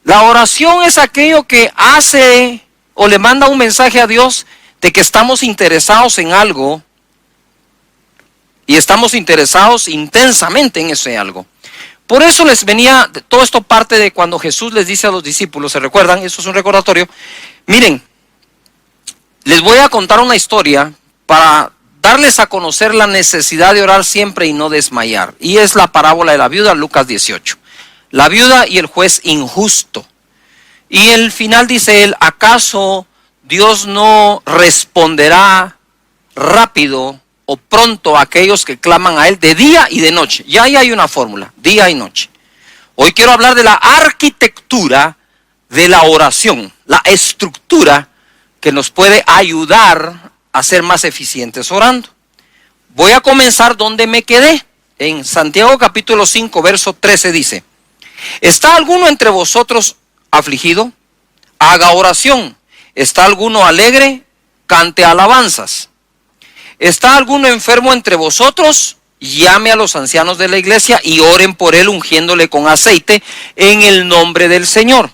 La oración es aquello que hace o le manda un mensaje a Dios de que estamos interesados en algo y estamos interesados intensamente en ese algo. Por eso les venía, todo esto parte de cuando Jesús les dice a los discípulos, ¿se recuerdan? Eso es un recordatorio. Miren, les voy a contar una historia para darles a conocer la necesidad de orar siempre y no desmayar. Y es la parábola de la viuda, Lucas 18. La viuda y el juez injusto. Y el final dice él, ¿acaso Dios no responderá rápido o pronto a aquellos que claman a él de día y de noche? Ya ahí hay una fórmula, día y noche. Hoy quiero hablar de la arquitectura de la oración, la estructura que nos puede ayudar a ser más eficientes orando. Voy a comenzar donde me quedé. En Santiago capítulo 5, verso 13 dice, ¿está alguno entre vosotros afligido? Haga oración. ¿Está alguno alegre? Cante alabanzas. ¿Está alguno enfermo entre vosotros? Llame a los ancianos de la iglesia y oren por él ungiéndole con aceite en el nombre del Señor.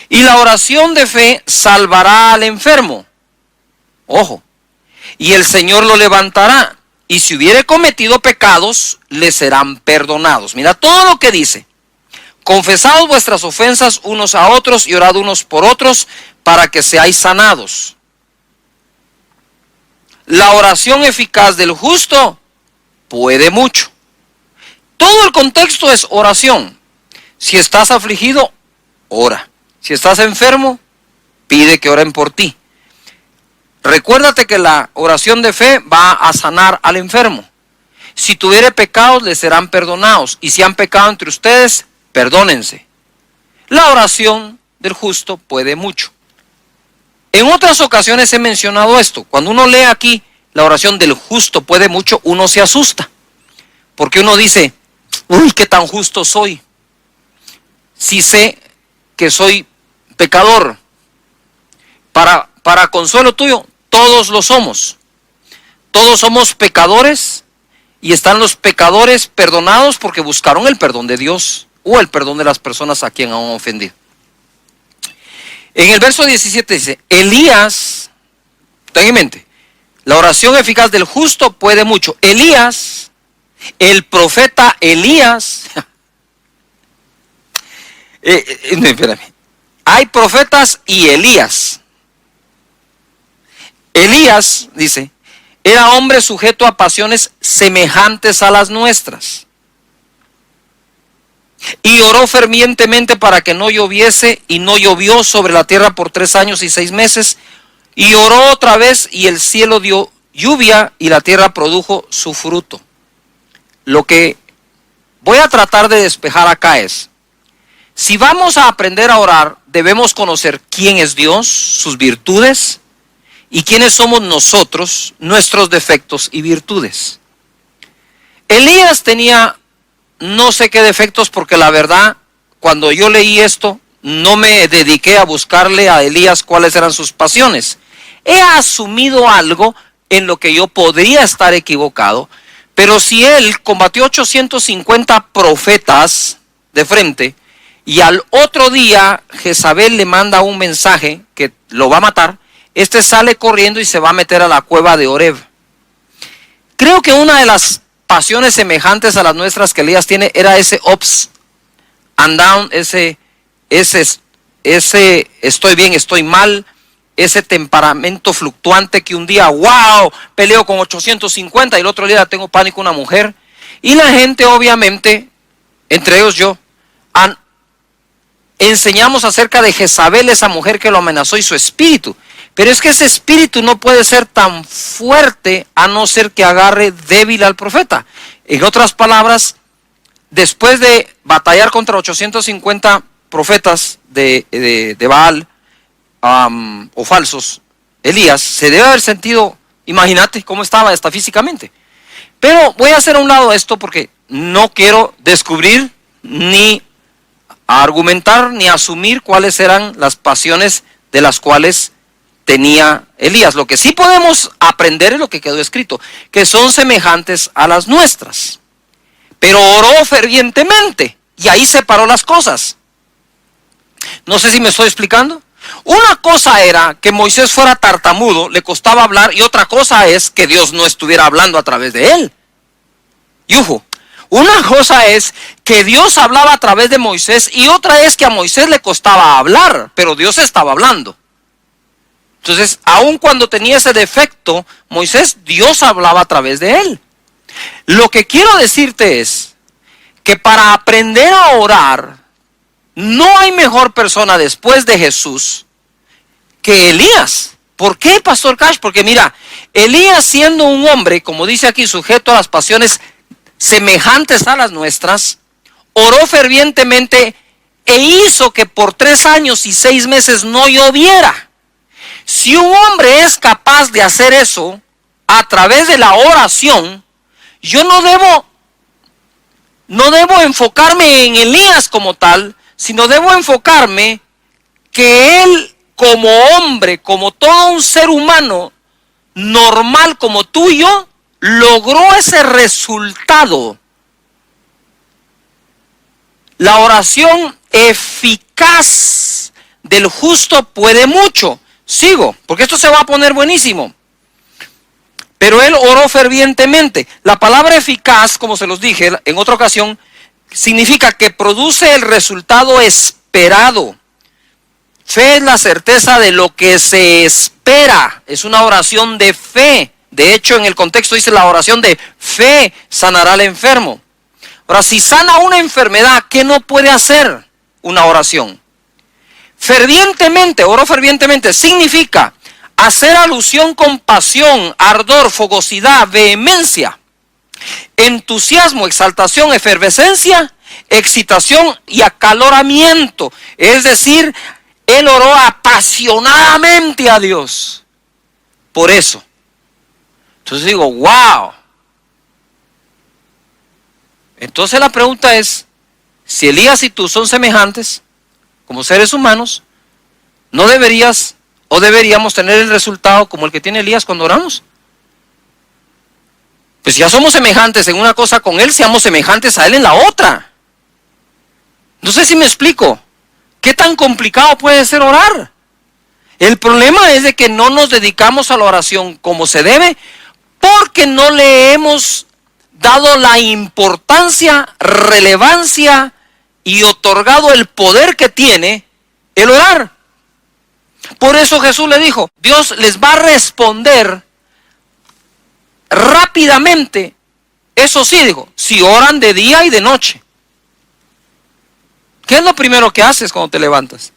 Y la oración de fe salvará al enfermo. Ojo. Y el Señor lo levantará. Y si hubiere cometido pecados, le serán perdonados. Mira todo lo que dice. Confesaos vuestras ofensas unos a otros y orad unos por otros para que seáis sanados. La oración eficaz del justo puede mucho. Todo el contexto es oración. Si estás afligido, ora. Si estás enfermo, pide que oren por ti. Recuérdate que la oración de fe va a sanar al enfermo. Si tuviere pecados, les serán perdonados. Y si han pecado entre ustedes, perdónense. La oración del justo puede mucho. En otras ocasiones he mencionado esto. Cuando uno lee aquí la oración del justo puede mucho, uno se asusta. Porque uno dice, uy, qué tan justo soy. Si sé que soy pecador. Para consuelo tuyo, todos lo somos. Todos somos pecadores y están los pecadores perdonados porque buscaron el perdón de Dios o el perdón de las personas a quien han ofendido. En el verso 17 dice, Elías, ten en mente, la oración eficaz del justo puede mucho. Elías, el profeta Elías, espérame, hay profetas y Elías. Elías, dice, era hombre sujeto a pasiones semejantes a las nuestras. Y oró fervientemente para que no lloviese, y no llovió sobre la tierra por 3 años y 6 meses. Y oró otra vez, y el cielo dio lluvia, y la tierra produjo su fruto. Lo que voy a tratar de despejar acá es, si vamos a aprender a orar, debemos conocer quién es Dios, sus virtudes, y quiénes somos nosotros, nuestros defectos y virtudes. Elías tenía no sé qué defectos, porque la verdad, cuando yo leí esto, no me dediqué a buscarle a Elías cuáles eran sus pasiones. He asumido algo en lo que yo podría estar equivocado, pero si él combatió 850 profetas de frente, y al otro día Jezabel le manda un mensaje que lo va a matar, este sale corriendo y se va a meter a la cueva de Oreb. Creo que una de las pasiones semejantes a las nuestras que Elías tiene era ese ups and down, ese estoy bien, estoy mal, ese temperamento fluctuante que un día, wow, peleo con 850 y el otro día tengo pánico a una mujer. Y la gente obviamente, entre ellos yo, enseñamos acerca de Jezabel, esa mujer que lo amenazó y su espíritu. Pero es que ese espíritu no puede ser tan fuerte a no ser que agarre débil al profeta. En otras palabras, después de batallar contra 850 profetas de Baal o falsos, Elías se debe haber sentido, imagínate cómo estaba hasta físicamente. Pero voy a hacer a un lado esto porque no quiero descubrir ni argumentar ni asumir cuáles eran las pasiones de las cuales tenía Elías. Lo que sí podemos aprender es lo que quedó escrito, que son semejantes a las nuestras. Pero oró fervientemente y ahí separó las cosas. No sé si me estoy explicando. Una cosa era que Moisés fuera tartamudo, le costaba hablar, y otra cosa es que Dios no estuviera hablando a través de él. Yujo. Una cosa es que Dios hablaba a través de Moisés y otra es que a Moisés le costaba hablar, pero Dios estaba hablando. Entonces, aun cuando tenía ese defecto, Moisés, Dios hablaba a través de él. Lo que quiero decirte es que para aprender a orar, no hay mejor persona después de Jesús que Elías. ¿Por qué, Pastor Cash? Porque mira, Elías, siendo un hombre, como dice aquí, sujeto a las pasiones semejantes a las nuestras, oró fervientemente e hizo que por 3 años y 6 meses no lloviera. Si un hombre es capaz de hacer eso a través de la oración, yo no debo enfocarme en Elías como tal, sino debo enfocarme que él, como hombre, como todo un ser humano normal como tú y yo, logró ese resultado. La oración eficaz del justo puede mucho. Sigo, porque esto se va a poner buenísimo. Pero él oró fervientemente. La palabra eficaz, como se los dije en otra ocasión, significa que produce el resultado esperado. Fe es la certeza de lo que se espera. Es una oración de fe. De hecho, en el contexto dice la oración de fe sanará al enfermo. Ahora, si sana una enfermedad, ¿qué no puede hacer una oración? Fervientemente, oro fervientemente, significa hacer alusión con pasión, ardor, fogosidad, vehemencia, entusiasmo, exaltación, efervescencia, excitación y acaloramiento. Es decir, él oró apasionadamente a Dios. Por eso. Entonces digo, wow. Entonces la pregunta es, si Elías y tú son semejantes, como seres humanos, ¿no deberías o deberíamos tener el resultado como el que tiene Elías cuando oramos? Pues ya somos semejantes en una cosa con él, seamos semejantes a él en la otra. No sé si me explico. ¿Qué tan complicado puede ser orar? El problema es de que no nos dedicamos a la oración como se debe, porque no le hemos dado la importancia, relevancia y otorgado el poder que tiene el orar. Por eso Jesús le dijo, Dios les va a responder rápidamente. Eso sí, dijo, si oran de día y de noche. ¿Qué es lo primero que haces cuando te levantas?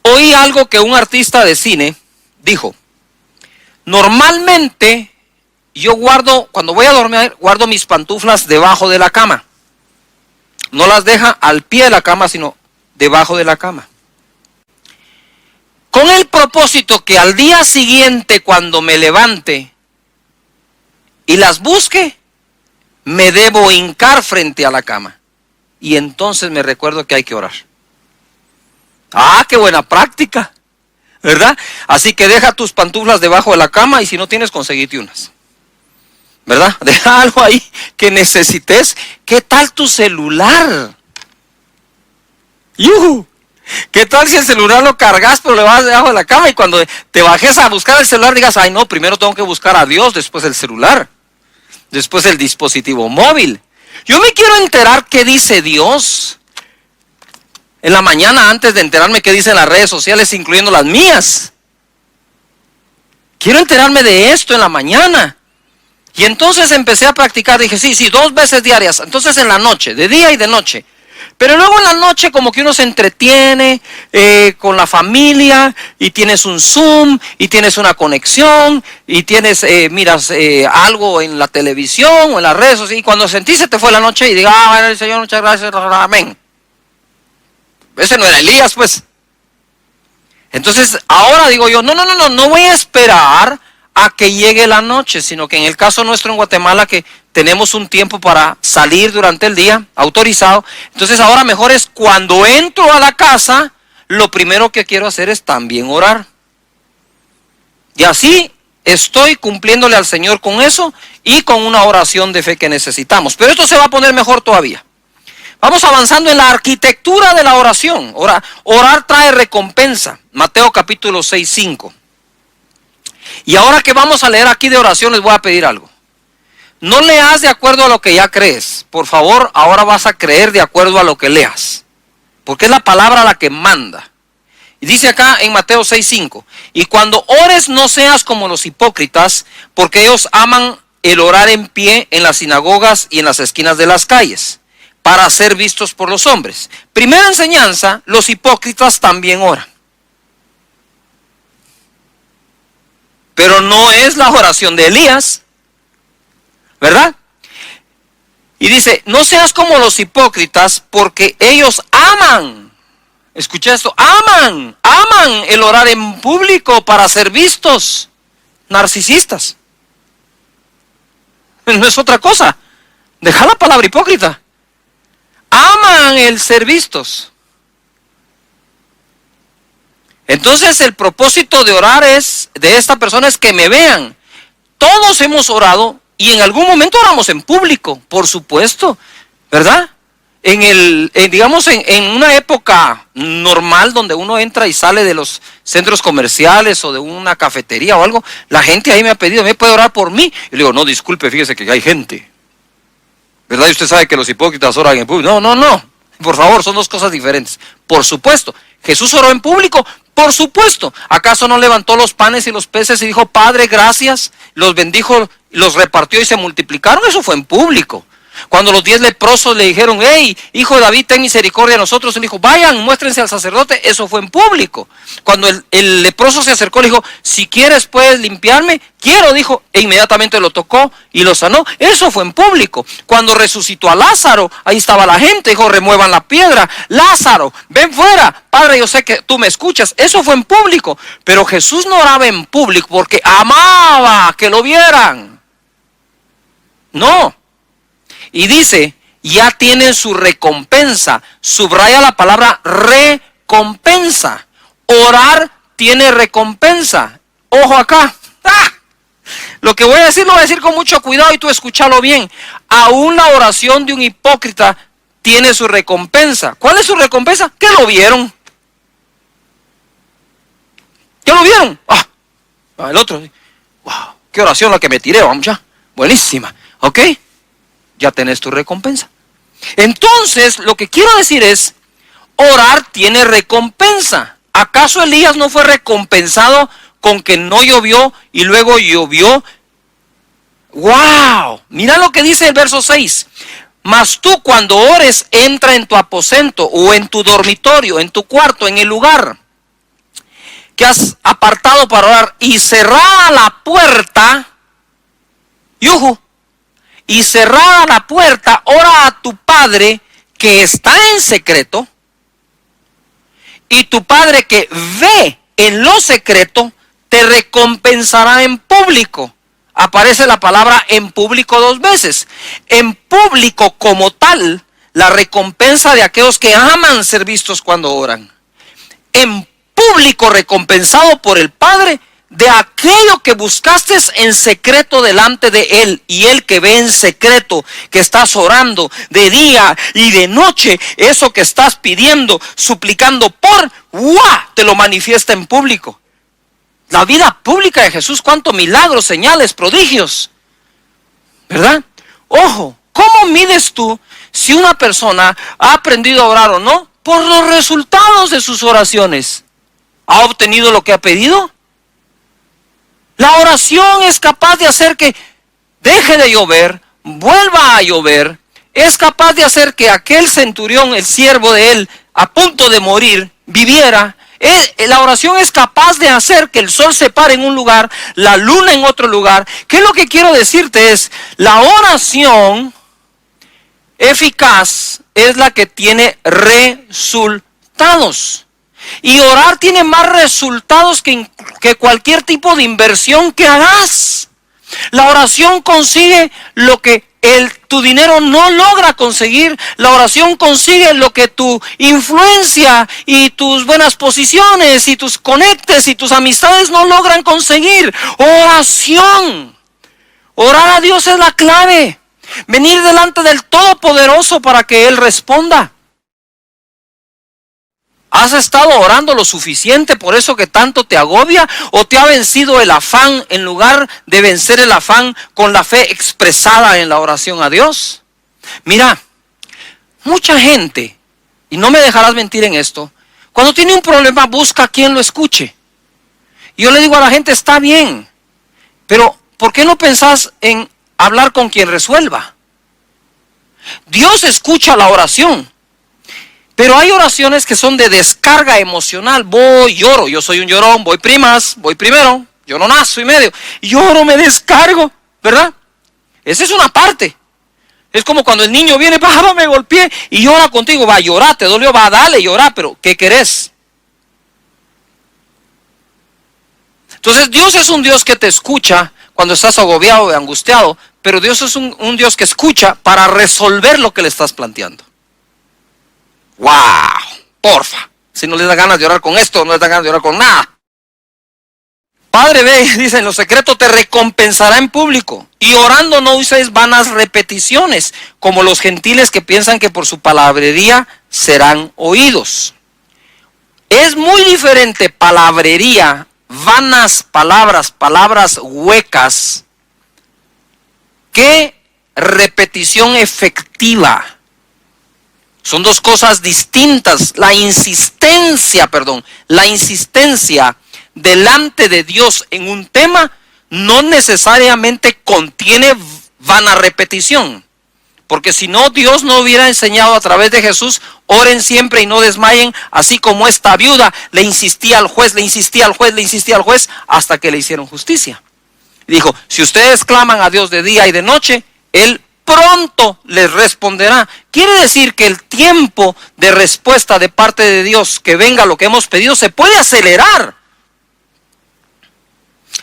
Oí algo que un artista de cine dijo. Normalmente yo guardo, cuando voy a dormir, guardo mis pantuflas debajo de la cama. No las deja al pie de la cama, sino debajo de la cama. Con el propósito que al día siguiente, cuando me levante y las busque, me debo hincar frente a la cama. Y entonces me recuerdo que hay que orar. ¡Ah, qué buena práctica! ¿Verdad? Así que deja tus pantuflas debajo de la cama y si no tienes, conseguite unas. ¿Verdad? Deja algo ahí que necesites. ¿Qué tal tu celular? ¡Yuhu! ¿Qué tal si el celular lo cargas pero le vas debajo de la cama y cuando te bajes a buscar el celular digas, ay no, primero tengo que buscar a Dios, después el celular, después el dispositivo móvil? Yo me quiero enterar qué dice Dios en la mañana antes de enterarme qué dicen las redes sociales, incluyendo las mías. Quiero enterarme de esto en la mañana. Y entonces empecé a practicar, dije, sí, 2 veces diarias, entonces en la noche, de día y de noche. Pero luego en la noche como que uno se entretiene con la familia y tienes un Zoom y tienes una conexión y tienes, miras algo en la televisión o en las redes sociales y cuando sentí se te fue la noche y diga, bueno, Señor, muchas gracias, amén. Ese no era Elías, pues. Entonces ahora digo yo, no voy a esperar a que llegue la noche, sino que en el caso nuestro en Guatemala que tenemos un tiempo para salir durante el día, autorizado, entonces ahora mejor es cuando entro a la casa, lo primero que quiero hacer es también orar. Y así estoy cumpliéndole al Señor con eso y con una oración de fe que necesitamos. Pero esto se va a poner mejor todavía. Vamos avanzando en la arquitectura de la oración. Orar trae recompensa. Mateo capítulo 6, 5. Y ahora que vamos a leer aquí de oración, les voy a pedir algo. No leas de acuerdo a lo que ya crees. Por favor, ahora vas a creer de acuerdo a lo que leas. Porque es la palabra la que manda. Y dice acá en Mateo 6, 5. Y cuando ores no seas como los hipócritas, porque ellos aman el orar en pie en las sinagogas y en las esquinas de las calles, para ser vistos por los hombres. Primera enseñanza, los hipócritas también oran. Pero no es la oración de Elías, ¿verdad? Y dice, no seas como los hipócritas, porque ellos aman, escucha esto, aman el orar en público para ser vistos. Narcisistas. No es otra cosa. Deja la palabra hipócrita. Aman el ser vistos. Entonces el propósito de orar de esta persona es que me vean. Todos hemos orado y en algún momento oramos en público, por supuesto, ¿verdad? Digamos en una época normal donde uno entra y sale de los centros comerciales o de una cafetería o algo, la gente ahí me ha pedido, ¿me puede orar por mí? Y le digo, no, disculpe, fíjese que hay gente, ¿verdad? Y usted sabe que los hipócritas oran en público. No, por favor, son dos cosas diferentes. Por supuesto, Jesús oró en público, por supuesto. ¿Acaso no levantó los panes y los peces y dijo, Padre, gracias, los bendijo, los repartió y se multiplicaron? Eso fue en público. Cuando los 10 leprosos le dijeron, hey, hijo de David, ten misericordia de nosotros, él dijo, vayan, muéstrense al sacerdote, eso fue en público. Cuando el leproso se acercó, le dijo, si quieres puedes limpiarme, quiero, dijo, e inmediatamente lo tocó y lo sanó, eso fue en público. Cuando resucitó a Lázaro, ahí estaba la gente, dijo, remuevan la piedra, Lázaro, ven fuera, Padre, yo sé que tú me escuchas, eso fue en público. Pero Jesús no oraba en público porque amaba que lo vieran. No. Y dice, ya tienen su recompensa. Subraya la palabra recompensa. Orar tiene recompensa. Ojo acá. ¡Ah! Lo que voy a decir lo voy a decir con mucho cuidado y tú escúchalo bien. Aún la oración de un hipócrita tiene su recompensa. ¿Cuál es su recompensa? Que lo vieron. ¿Ya lo vieron? El otro. Wow, qué oración la que me tiré, vamos ya. Buenísima. ¿Ok? Ya tenés tu recompensa. Entonces, lo que quiero decir es, orar tiene recompensa. ¿Acaso Elías no fue recompensado con que no llovió y luego llovió? ¡Wow! Mira lo que dice el verso 6. Mas tú cuando ores, entra en tu aposento o en tu dormitorio, en tu cuarto, en el lugar que has apartado para orar y cerrada la puerta, ¡yujú! Y cerrada la puerta, ora a tu Padre que está en secreto, y tu Padre que ve en lo secreto, te recompensará en público. Aparece la palabra en público 2 veces. En público como tal, la recompensa de aquellos que aman ser vistos cuando oran. En público recompensado por el Padre, de aquello que buscaste en secreto delante de Él, y Él que ve en secreto, que estás orando de día y de noche, eso que estás pidiendo, suplicando te lo manifiesta en público. La vida pública de Jesús, cuántos milagros, señales, prodigios, ¿verdad? Ojo, ¿cómo mides tú si una persona ha aprendido a orar o no? Por los resultados de sus oraciones. ¿Ha obtenido lo que ha pedido? La oración es capaz de hacer que deje de llover, vuelva a llover. Es capaz de hacer que aquel centurión, el siervo de él, a punto de morir, viviera. La oración es capaz de hacer que el sol se pare en un lugar, la luna en otro lugar. ¿Qué es lo que quiero decirte? Es la oración eficaz es la que tiene resultados. Y orar tiene más resultados que cualquier tipo de inversión que hagas. La oración consigue lo que tu dinero no logra conseguir. La oración consigue lo que tu influencia y tus buenas posiciones y tus conectes y tus amistades no logran conseguir. Oración. Orar a Dios es la clave. Venir delante del Todopoderoso para que Él responda. ¿Has estado orando lo suficiente por eso que tanto te agobia? ¿O te ha vencido el afán en lugar de vencer el afán con la fe expresada en la oración a Dios? Mira, mucha gente, y no me dejarás mentir en esto, cuando tiene un problema busca a quien lo escuche. Y yo le digo a la gente, está bien, pero ¿por qué no pensás en hablar con quien resuelva. Dios escucha la oración, pero hay oraciones que son de descarga emocional. Voy, lloro, yo soy un llorón, voy primas, voy primero, lloronazo y medio, lloro, me descargo, ¿verdad? Esa es una parte. Es como cuando el niño viene, papá, me golpeé y llora contigo, va a llorar, te dolió, va a darle, llorar, pero ¿qué querés? Entonces Dios es un Dios que te escucha cuando estás agobiado y angustiado, pero Dios es un Dios que escucha para resolver lo que le estás planteando. ¡Wow! Porfa, si no les da ganas de orar con esto, no les da ganas de orar con nada. Padre, ve, dice, en lo secreto te recompensará en público. Y orando no uséis vanas repeticiones, como los gentiles que piensan que por su palabrería serán oídos. Es muy diferente palabrería, vanas palabras, palabras huecas, que repetición efectiva. Son dos cosas distintas. La insistencia delante de Dios en un tema no necesariamente contiene vana repetición. Porque si no, Dios no hubiera enseñado a través de Jesús, oren siempre y no desmayen, así como esta viuda le insistía al juez, hasta que le hicieron justicia. Dijo, si ustedes claman a Dios de día y de noche, Él pronto les responderá. Quiere decir que el tiempo de respuesta de parte de Dios, que venga lo que hemos pedido, se puede acelerar.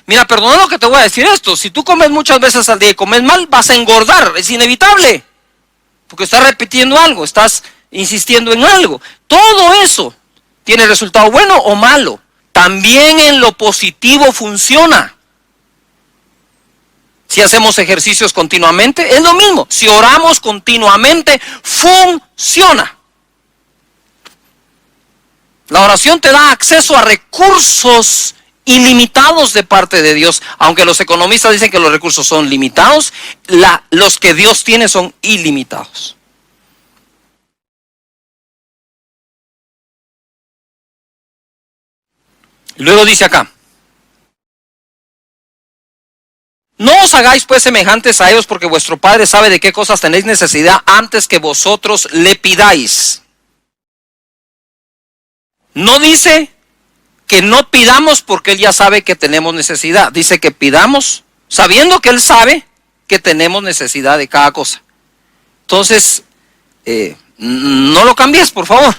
Mira, perdona lo que te voy a decir esto. Si tú comes muchas veces al día y comes mal, vas a engordar. Es inevitable. Porque estás repitiendo algo, estás insistiendo en algo. Todo eso tiene resultado bueno o malo. También en lo positivo funciona. Si hacemos ejercicios continuamente, es lo mismo. Si oramos continuamente, funciona. La oración te da acceso a recursos ilimitados de parte de Dios. Aunque los economistas dicen que los recursos son limitados, los que Dios tiene son ilimitados. Luego dice acá, no os hagáis pues semejantes a ellos, porque vuestro Padre sabe de qué cosas tenéis necesidad antes que vosotros le pidáis. No dice que no pidamos porque Él ya sabe que tenemos necesidad. Dice que pidamos sabiendo que Él sabe que tenemos necesidad de cada cosa. Entonces, no lo cambies, por favor.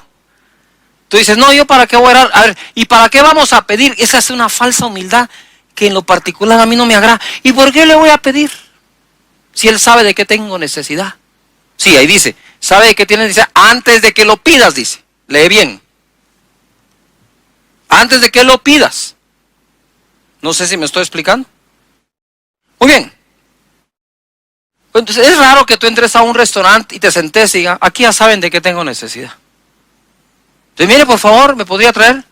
Tú dices, no, yo para qué voy a orar. A ver, ¿y para qué vamos a pedir? Esa es una falsa humildad que en lo particular a mí no me agrada. ¿Y por qué le voy a pedir? Si Él sabe de qué tengo necesidad. Sí, ahí dice, sabe de qué tienes necesidad antes de que lo pidas, dice. Lee bien. Antes de que lo pidas. No sé si me estoy explicando. Muy bien. Entonces es raro que tú entres a un restaurante y te sentes y digas, aquí ya saben de qué tengo necesidad. Entonces, mire, por favor, ¿me podría traer?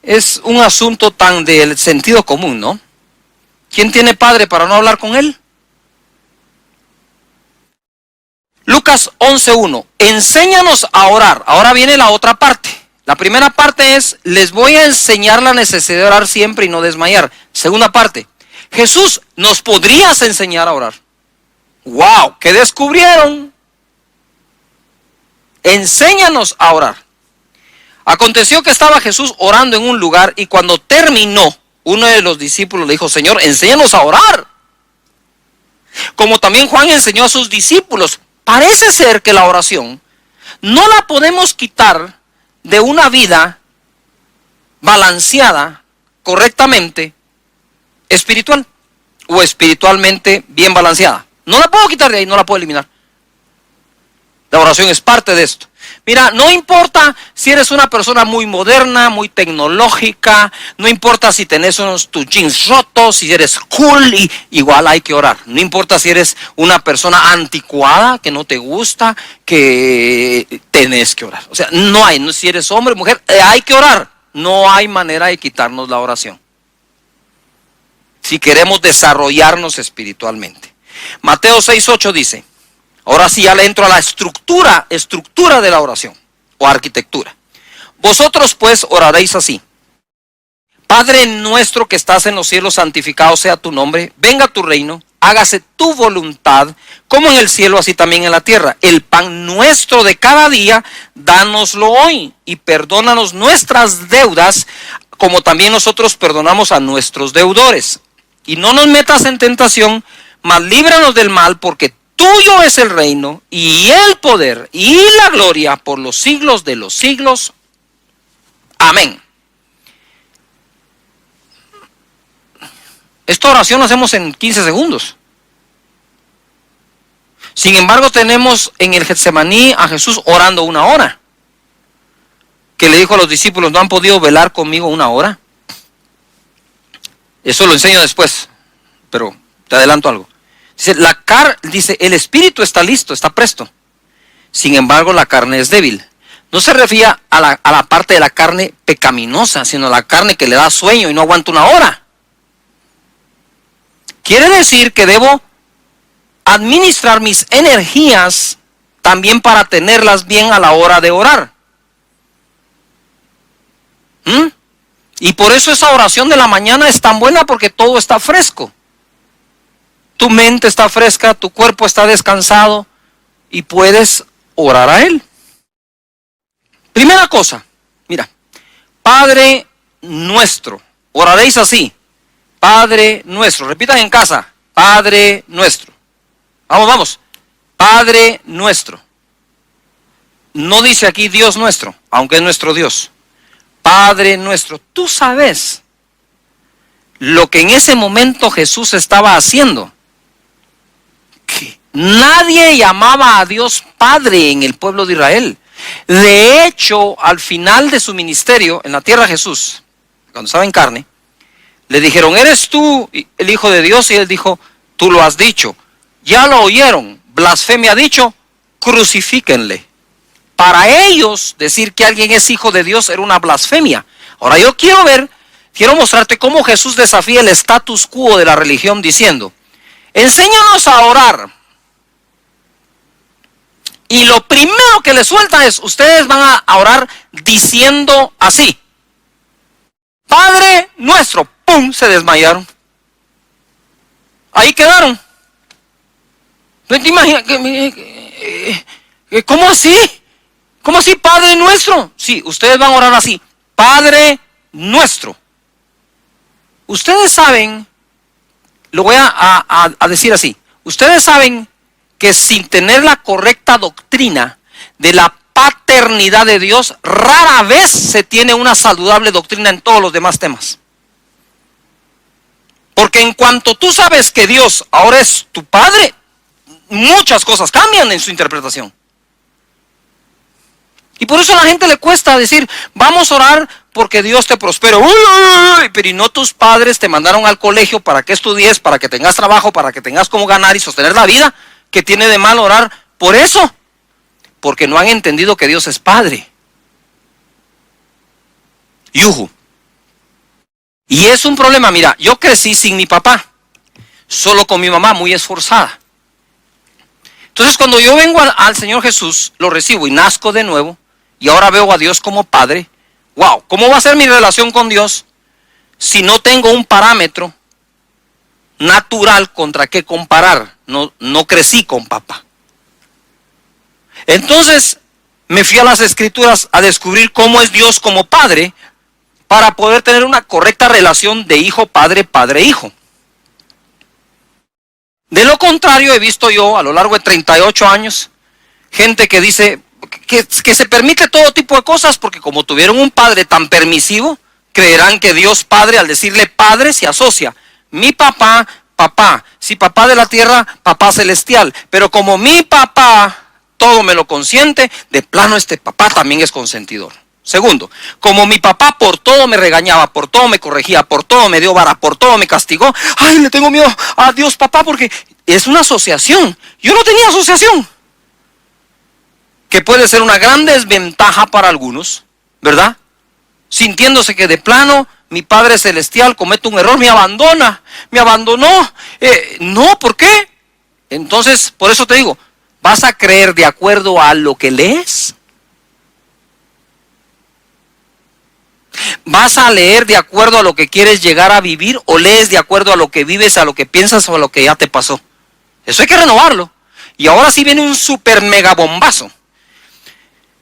Es un asunto tan del sentido común, ¿no? ¿Quién tiene padre para no hablar con él? Lucas 11:1. Enséñanos a orar. Ahora viene la otra parte. La primera parte es, les voy a enseñar la necesidad de orar siempre y no desmayar. Segunda parte, Jesús, ¿nos podrías enseñar a orar? ¡Wow! ¿Qué descubrieron? Enséñanos a orar. Aconteció que estaba Jesús orando en un lugar y cuando terminó, uno de los discípulos le dijo, Señor, enséñanos a orar. Como también Juan enseñó a sus discípulos. Parece ser que la oración no la podemos quitar de una vida balanceada, correctamente, espiritual o espiritualmente bien balanceada. No la puedo quitar de ahí, no la puedo eliminar. La oración es parte de esto. Mira, no importa si eres una persona muy moderna, muy tecnológica, no importa si tenés tus jeans rotos, si eres cool, igual hay que orar. No importa si eres una persona anticuada, que no te gusta, que tenés que orar. O sea, si eres hombre o mujer, hay que orar. No hay manera de quitarnos la oración. Si queremos desarrollarnos espiritualmente. Mateo 6:8 dice, ahora sí ya le entro a la estructura de la oración o arquitectura. Vosotros pues oraréis así. Padre nuestro que estás en los cielos, santificado sea tu nombre, venga tu reino, hágase tu voluntad, como en el cielo, así también en la tierra. El pan nuestro de cada día, dánoslo hoy, y perdónanos nuestras deudas, como también nosotros perdonamos a nuestros deudores. Y no nos metas en tentación, mas líbranos del mal, porque tuyo es el reino, y el poder, y la gloria, por los siglos de los siglos. Amén. Esta oración la hacemos en 15 segundos. Sin embargo, tenemos en el Getsemaní a Jesús orando 1 hora. Que le dijo a los discípulos, ¿no han podido velar conmigo 1 hora? Eso lo enseño después, pero te adelanto algo. Dice, el espíritu está listo, está presto. Sin embargo, la carne es débil. No se refiere a la parte de la carne pecaminosa, sino a la carne que le da sueño y no aguanta 1 hora. Quiere decir que debo administrar mis energías también para tenerlas bien a la hora de orar. Y por eso esa oración de la mañana es tan buena, porque todo está fresco. Tu mente está fresca, tu cuerpo está descansado y puedes orar a Él. Primera cosa, mira, Padre nuestro, oraréis así. Padre nuestro, repitan en casa, Padre nuestro. Vamos, Padre nuestro. No dice aquí Dios nuestro, aunque es nuestro Dios. Padre nuestro, tú sabes lo que en ese momento Jesús estaba haciendo. Que nadie llamaba a Dios Padre en el pueblo de Israel. De hecho, al final de su ministerio en la tierra, Jesús, cuando estaba en carne, le dijeron, ¿eres tú el Hijo de Dios? Y él dijo, tú lo has dicho. Ya lo oyeron, blasfemia ha dicho, crucifíquenle. Para ellos, decir que alguien es hijo de Dios era una blasfemia. Ahora yo quiero mostrarte cómo Jesús desafía el status quo de la religión diciendo, enséñanos a orar. Y lo primero que les suelta es, ustedes van a orar diciendo así, Padre nuestro. ¡Pum! Se desmayaron. Ahí quedaron. ¿No te imaginas? ¿Cómo así? ¿Cómo así, Padre nuestro? Sí, ustedes van a orar así, Padre nuestro. Ustedes saben, lo voy a decir así, ustedes saben que sin tener la correcta doctrina de la paternidad de Dios, rara vez se tiene una saludable doctrina en todos los demás temas. Porque en cuanto tú sabes que Dios ahora es tu Padre, muchas cosas cambian en su interpretación. Y por eso a la gente le cuesta decir, vamos a orar porque Dios te prospere. Pero y no tus padres te mandaron al colegio para que estudies, para que tengas trabajo, para que tengas cómo ganar y sostener la vida. ¿Qué tiene de mal orar por eso? Porque no han entendido que Dios es Padre. Yuhu. Y es un problema, mira, yo crecí sin mi papá, solo con mi mamá, muy esforzada. Entonces cuando yo vengo al Señor Jesús, lo recibo y nazco de nuevo, y ahora veo a Dios como Padre. Wow, ¿cómo va a ser mi relación con Dios si no tengo un parámetro natural contra qué comparar? No crecí con papá. Entonces me fui a las Escrituras a descubrir cómo es Dios como Padre, para poder tener una correcta relación de hijo, padre, padre-hijo. De lo contrario, he visto yo a lo largo de 38 años, gente que dice que se permite todo tipo de cosas, porque como tuvieron un padre tan permisivo, creerán que Dios Padre, al decirle Padre, se asocia. Mi papá, papá. Si papá de la tierra, papá celestial. Pero como mi papá todo me lo consiente, de plano este papá también es consentidor. Segundo, como mi papá por todo me regañaba, por todo me corregía, por todo me dio vara, por todo me castigó, ay, le tengo miedo a Dios papá, porque es una asociación. Yo no tenía asociación, que puede ser una gran desventaja para algunos, ¿verdad? Sintiéndose que de plano mi Padre Celestial comete un error, me abandona, me abandonó. No, ¿por qué? Entonces, por eso te digo, ¿vas a creer de acuerdo a lo que lees? ¿Vas a leer de acuerdo a lo que quieres llegar a vivir o lees de acuerdo a lo que vives, a lo que piensas o a lo que ya te pasó? Eso hay que renovarlo. Y ahora sí viene un super mega bombazo,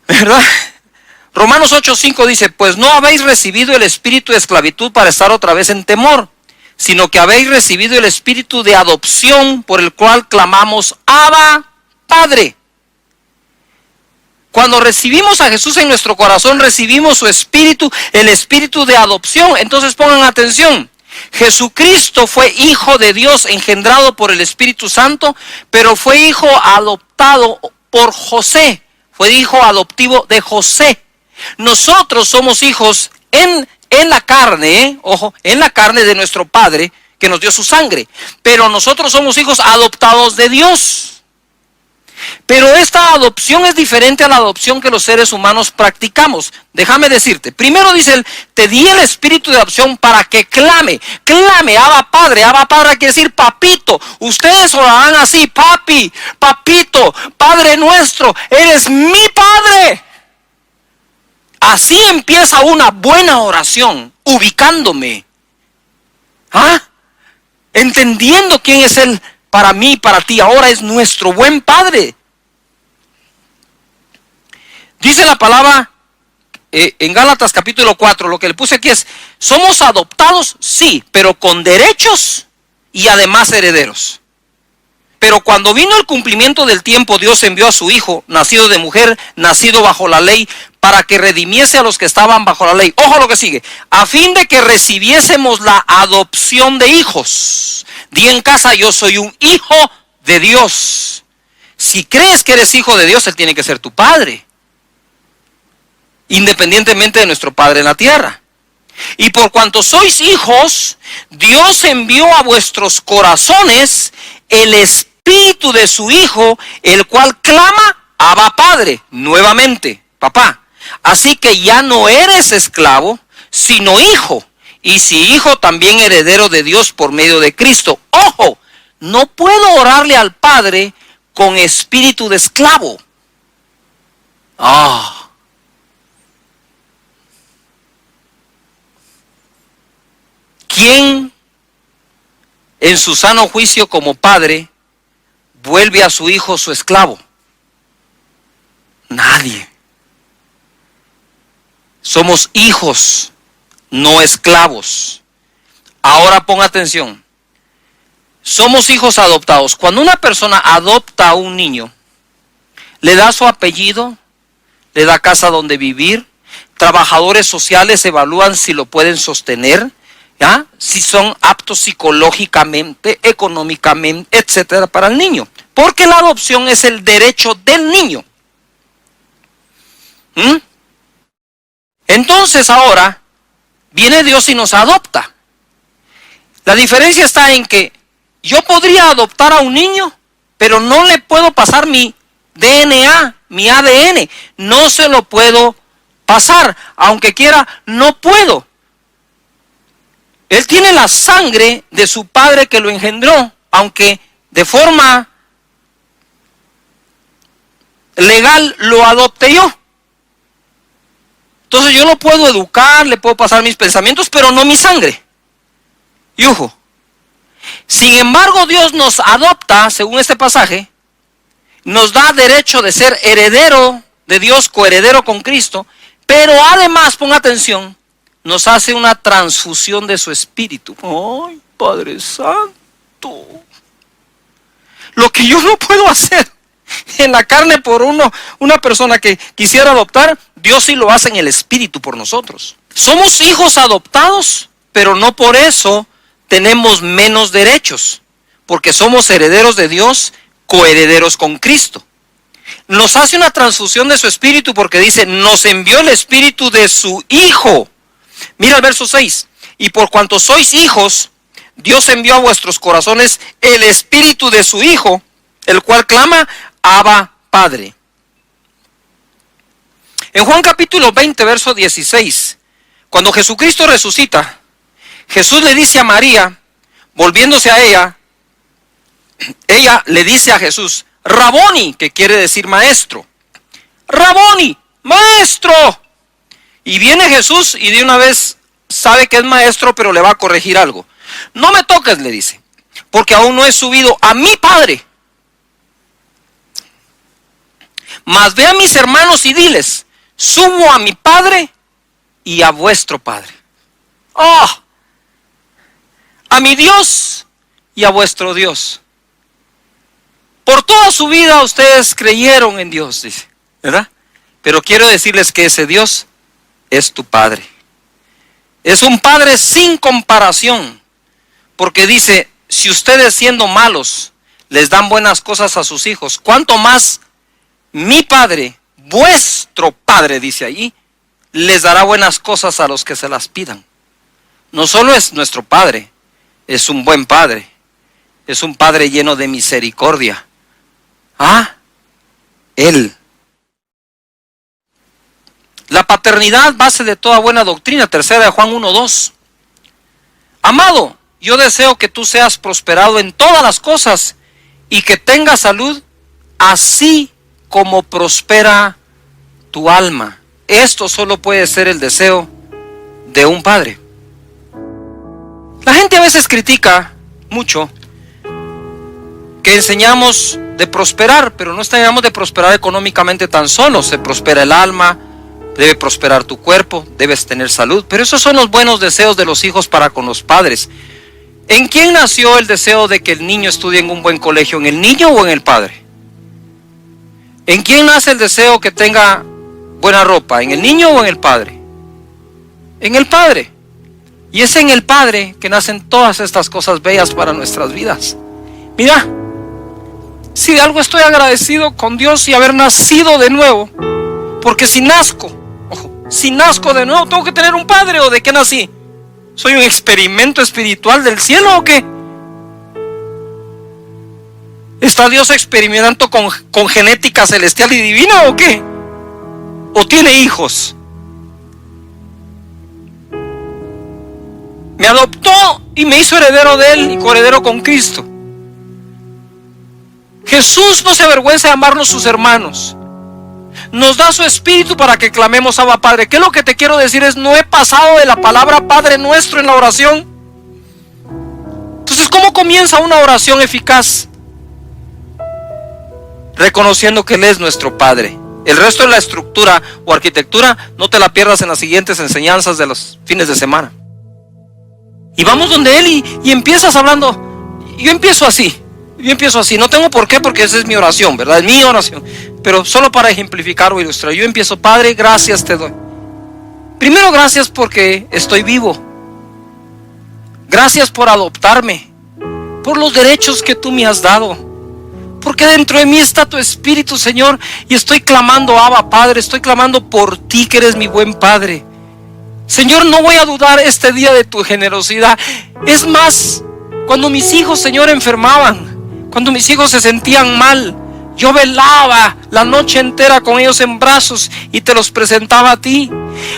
¿verdad? Romanos 8:5 dice, pues no habéis recibido el espíritu de esclavitud para estar otra vez en temor, sino que habéis recibido el espíritu de adopción por el cual clamamos, Abba, Padre. Cuando recibimos a Jesús en nuestro corazón, recibimos su espíritu, el espíritu de adopción. Entonces pongan atención, Jesucristo fue hijo de Dios engendrado por el Espíritu Santo, pero fue hijo adoptado por José, fue hijo adoptivo de José. Nosotros somos hijos en la carne, ojo, en la carne de nuestro Padre que nos dio su sangre, pero nosotros somos hijos adoptados de Dios. Pero esta adopción es diferente a la adopción que los seres humanos practicamos. Déjame decirte, primero dice él, te di el espíritu de adopción para que clame, Abba Padre quiere decir papito. Ustedes orarán así, papi, papito, Padre nuestro, eres mi Padre. Así empieza una buena oración, ubicándome, entendiendo quién es Él para mí, para ti. Ahora es nuestro buen Padre. Dice la palabra en Gálatas capítulo 4, lo que le puse aquí es, somos adoptados, sí, pero con derechos y además herederos. Pero cuando vino el cumplimiento del tiempo, Dios envió a su Hijo, nacido de mujer, nacido bajo la ley, para que redimiese a los que estaban bajo la ley. Ojo lo que sigue, a fin de que recibiésemos la adopción de hijos. Di en casa, yo soy un hijo de Dios. Si crees que eres hijo de Dios, Él tiene que ser tu Padre, independientemente de nuestro Padre en la tierra. Y por cuanto sois hijos, Dios envió a vuestros corazones el espíritu de su Hijo, el cual clama, Abba Padre, nuevamente, papá. Así que ya no eres esclavo, sino hijo. Y si hijo, también heredero de Dios por medio de Cristo. Ojo, no puedo orarle al Padre con espíritu de esclavo. ¿Quién en su sano juicio como padre vuelve a su hijo su esclavo? Nadie. Somos hijos, no esclavos. Ahora pon atención. Somos hijos adoptados. Cuando una persona adopta a un niño, le da su apellido, le da casa donde vivir, trabajadores sociales evalúan si lo pueden sostener, si son aptos psicológicamente, económicamente, etcétera, para el niño. Porque la adopción es el derecho del niño. Entonces ahora viene Dios y nos adopta. La diferencia está en que yo podría adoptar a un niño, pero no le puedo pasar mi DNA, mi ADN. No se lo puedo pasar. Aunque quiera, no puedo. Él tiene la sangre de su padre que lo engendró, aunque de forma legal lo adopte yo. Entonces yo lo puedo educar, le puedo pasar mis pensamientos, pero no mi sangre. Y ojo, sin embargo Dios nos adopta, según este pasaje, nos da derecho de ser heredero de Dios, coheredero con Cristo, pero además, pon atención, nos hace una transfusión de su espíritu. ¡Ay, Padre Santo! Lo que yo no puedo hacer en la carne por una persona que quisiera adoptar, Dios sí lo hace en el espíritu por nosotros. Somos hijos adoptados, pero no por eso tenemos menos derechos, porque somos herederos de Dios, coherederos con Cristo. Nos hace una transfusión de su espíritu porque dice, nos envió el espíritu de su Hijo. Mira el verso 6. Y por cuanto sois hijos, Dios envió a vuestros corazones el espíritu de su Hijo, el cual clama, Abba Padre. En Juan capítulo 20, verso 16, cuando Jesucristo resucita, Jesús le dice a María, volviéndose a ella le dice a Jesús, Raboni, que quiere decir maestro. Raboni, maestro. Y viene Jesús y de una vez sabe que es maestro, pero le va a corregir algo. No me toques, le dice, porque aún no he subido a mi Padre. Mas ve a mis hermanos y diles, subo a mi Padre y a vuestro Padre. ¡Oh! A mi Dios y a vuestro Dios. Por toda su vida ustedes creyeron en Dios, dice, ¿verdad? Pero quiero decirles que ese Dios es tu Padre. Es un Padre sin comparación, porque dice, si ustedes siendo malos les dan buenas cosas a sus hijos, ¿cuánto más mi Padre, vuestro Padre, dice allí, les dará buenas cosas a los que se las pidan? No solo es nuestro Padre, es un buen Padre, es un Padre lleno de misericordia. Él. La paternidad, base de toda buena doctrina, 3 de Juan 1:2. Amado, yo deseo que tú seas prosperado en todas las cosas y que tengas salud, así como prospera tu alma. Esto solo puede ser el deseo de un padre. La gente a veces critica mucho que enseñamos de prosperar, pero no enseñamos de prosperar económicamente tan solo. Se prospera el alma, debe prosperar tu cuerpo, debes tener salud, pero esos son los buenos deseos de los hijos para con los padres. ¿En quién nació el deseo de que el niño estudie en un buen colegio? ¿En el niño o en el padre? ¿En quién nace el deseo que tenga buena ropa? ¿En el niño o en el padre? En el padre. Y es en el Padre que nacen todas estas cosas bellas para nuestras vidas. Mira, si de algo estoy agradecido con Dios y haber nacido de nuevo, porque si nazco de nuevo, ¿tengo que tener un padre o de qué nací? ¿Soy un experimento espiritual del cielo o qué? ¿Está Dios experimentando con genética celestial y divina o qué? ¿O tiene hijos? Me adoptó y me hizo heredero de Él y coheredero con Cristo. Jesús no se avergüenza de amarnos sus hermanos. Nos da su espíritu para que clamemos Abba Padre. ¿Qué es lo que te quiero decir? No he pasado de la palabra Padre Nuestro en la oración. Entonces, ¿cómo comienza una oración eficaz? Reconociendo que Él es nuestro Padre. El resto de la estructura o arquitectura no te la pierdas en las siguientes enseñanzas de los fines de semana. Y vamos donde Él y empiezas hablando. Yo empiezo así, no tengo por qué, porque esa es mi oración, ¿verdad? Es mi oración, pero solo para ejemplificar o ilustrar. Yo empiezo, Padre, gracias te doy. Primero, gracias porque estoy vivo. Gracias por adoptarme, por los derechos que tú me has dado, porque dentro de mí está tu Espíritu, Señor, y estoy clamando, Abba Padre, estoy clamando por ti que eres mi buen Padre. Señor, no voy a dudar este día de tu generosidad. Es más, cuando mis hijos, Señor, enfermaban, cuando mis hijos se sentían mal, yo velaba la noche entera con ellos en brazos y te los presentaba a ti.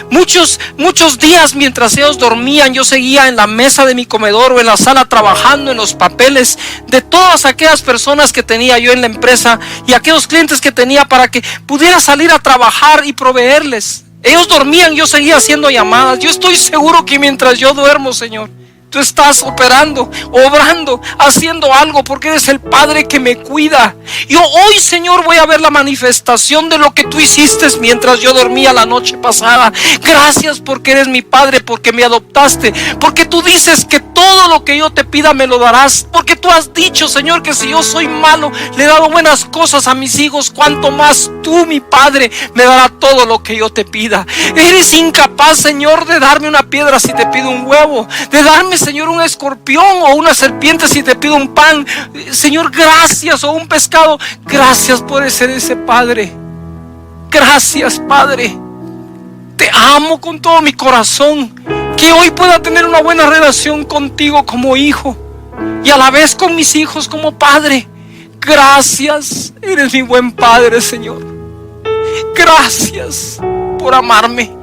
Muchos días mientras ellos dormían, yo seguía en la mesa de mi comedor o en la sala trabajando en los papeles de todas aquellas personas que tenía yo en la empresa y aquellos clientes que tenía para que pudiera salir a trabajar y proveerles. Ellos dormían, yo seguía haciendo llamadas. Yo estoy seguro que mientras yo duermo, Señor, tú estás operando, obrando, haciendo algo, porque eres el Padre que me cuida. Yo hoy, Señor, voy a ver la manifestación de lo que tú hiciste mientras yo dormía la noche pasada. Gracias porque eres mi Padre, porque me adoptaste, porque tú dices que todo lo que yo te pida me lo darás, porque tú has dicho, Señor, que si yo soy malo, le he dado buenas cosas a mis hijos, cuanto más tú, mi Padre, me dará todo lo que yo te pida. Eres incapaz, Señor, de darme una piedra si te pido un huevo, de darme, Señor, un escorpión o una serpiente si te pido un pan. Señor, gracias, o un pescado. Gracias por ser ese Padre. Gracias, Padre. Te amo con todo mi corazón. Que hoy pueda tener una buena relación contigo como hijo y a la vez con mis hijos como padre. Gracias, eres mi buen Padre, Señor. Gracias por amarme,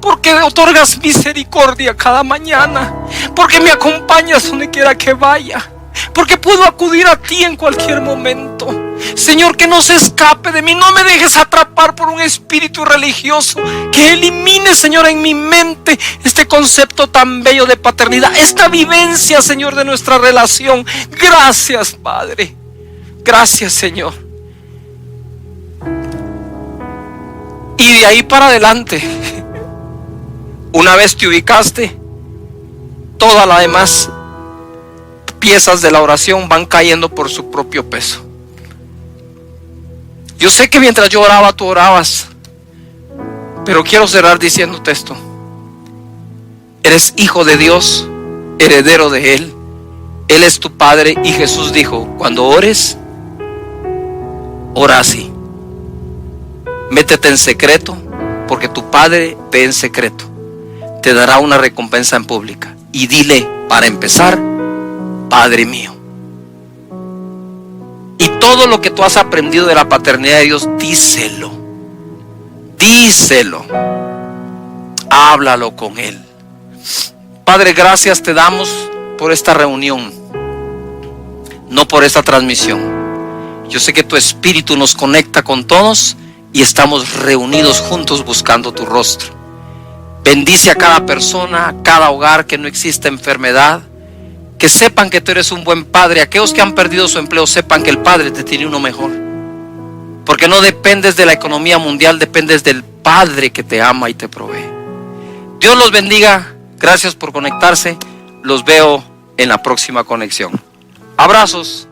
porque otorgas misericordia cada mañana, porque me acompañas donde quiera que vaya, porque puedo acudir a ti en cualquier momento. Señor, que no se escape de mí. No me dejes atrapar por un espíritu religioso. Que elimine, Señor, en mi mente este concepto tan bello de paternidad, esta vivencia, Señor, de nuestra relación. Gracias, Padre. Gracias, Señor. Y de ahí para adelante, una vez te ubicaste, todas las demás piezas de la oración van cayendo por su propio peso. Yo sé que mientras yo oraba, tú orabas, pero quiero cerrar diciéndote esto. Eres hijo de Dios, heredero de Él. Él es tu Padre y Jesús dijo, cuando ores, ora así. Métete en secreto, porque tu Padre ve en secreto. Te dará una recompensa en pública. Y dile, para empezar, Padre mío. Y todo lo que tú has aprendido de la paternidad de Dios, díselo. Díselo. Háblalo con Él. Padre, gracias te damos por esta reunión, no por esta transmisión. Yo sé que tu Espíritu nos conecta con todos y estamos reunidos juntos buscando tu rostro. Bendice a cada persona, a cada hogar, que no exista enfermedad. Que sepan que tú eres un buen padre. Aquellos que han perdido su empleo, sepan que el Padre te tiene uno mejor. Porque no dependes de la economía mundial, dependes del Padre que te ama y te provee. Dios los bendiga. Gracias por conectarse. Los veo en la próxima conexión. Abrazos.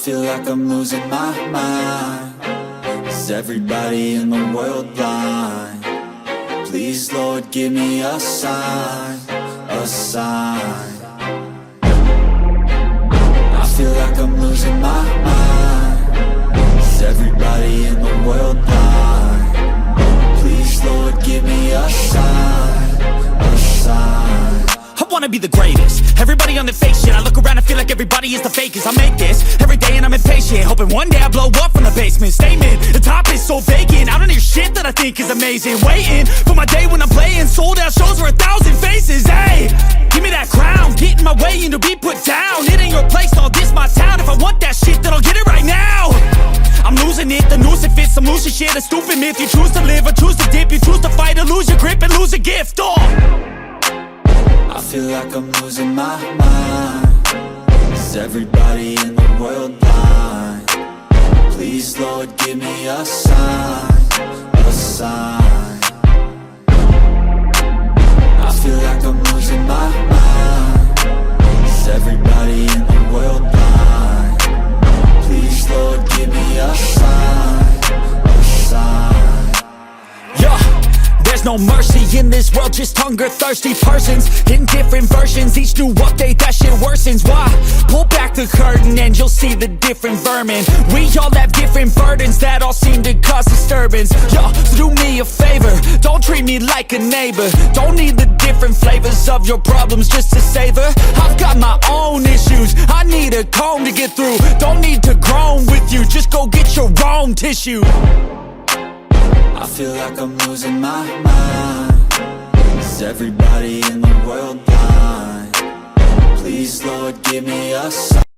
feel like I'm losing my mind. Is everybody in the world blind? Please, Lord, give me a sign, a sign. I feel like I'm losing my mind. Is everybody in the world blind? Please, Lord, give me a sign, a sign. I wanna be the greatest. Everybody on the fake shit. I look around and feel like everybody is the fakest. I make this every day and I'm impatient, hoping one day I blow up from the basement. Statement, the top is so vacant. I don't hear shit that I think is amazing. Waiting for my day when I'm playing sold out shows for 1,000 faces. Hey, give me that crown, get in my way and to be put down. It ain't your place, all this my town. If I want that shit, then I'll get it right now. I'm losing it, the noose it fits. I'm losing shit, a stupid myth. You choose to live or choose to dip. You choose to fight or lose your grip and lose a gift. I feel like I'm losing my mind. Is everybody in the world blind? Please, Lord, give me a sign, a sign. I feel like I'm losing my mind. Is everybody in the world blind? Please, Lord, give me a sign, a sign. Yeah. There's no mercy in this world, just hunger-thirsty persons in different versions. Each new update, that shit worsens. Why? Pull back the curtain and you'll see the different vermin. We all have different burdens that all seem to cause disturbance. Yo, so do me a favor, don't treat me like a neighbor. Don't need the different flavors of your problems just to savor. I've got my own issues, I need a comb to get through. Don't need to groan with you, just go get your own tissue. I feel like I'm losing my mind. Is everybody in the world blind? Please, Lord, give me a sign.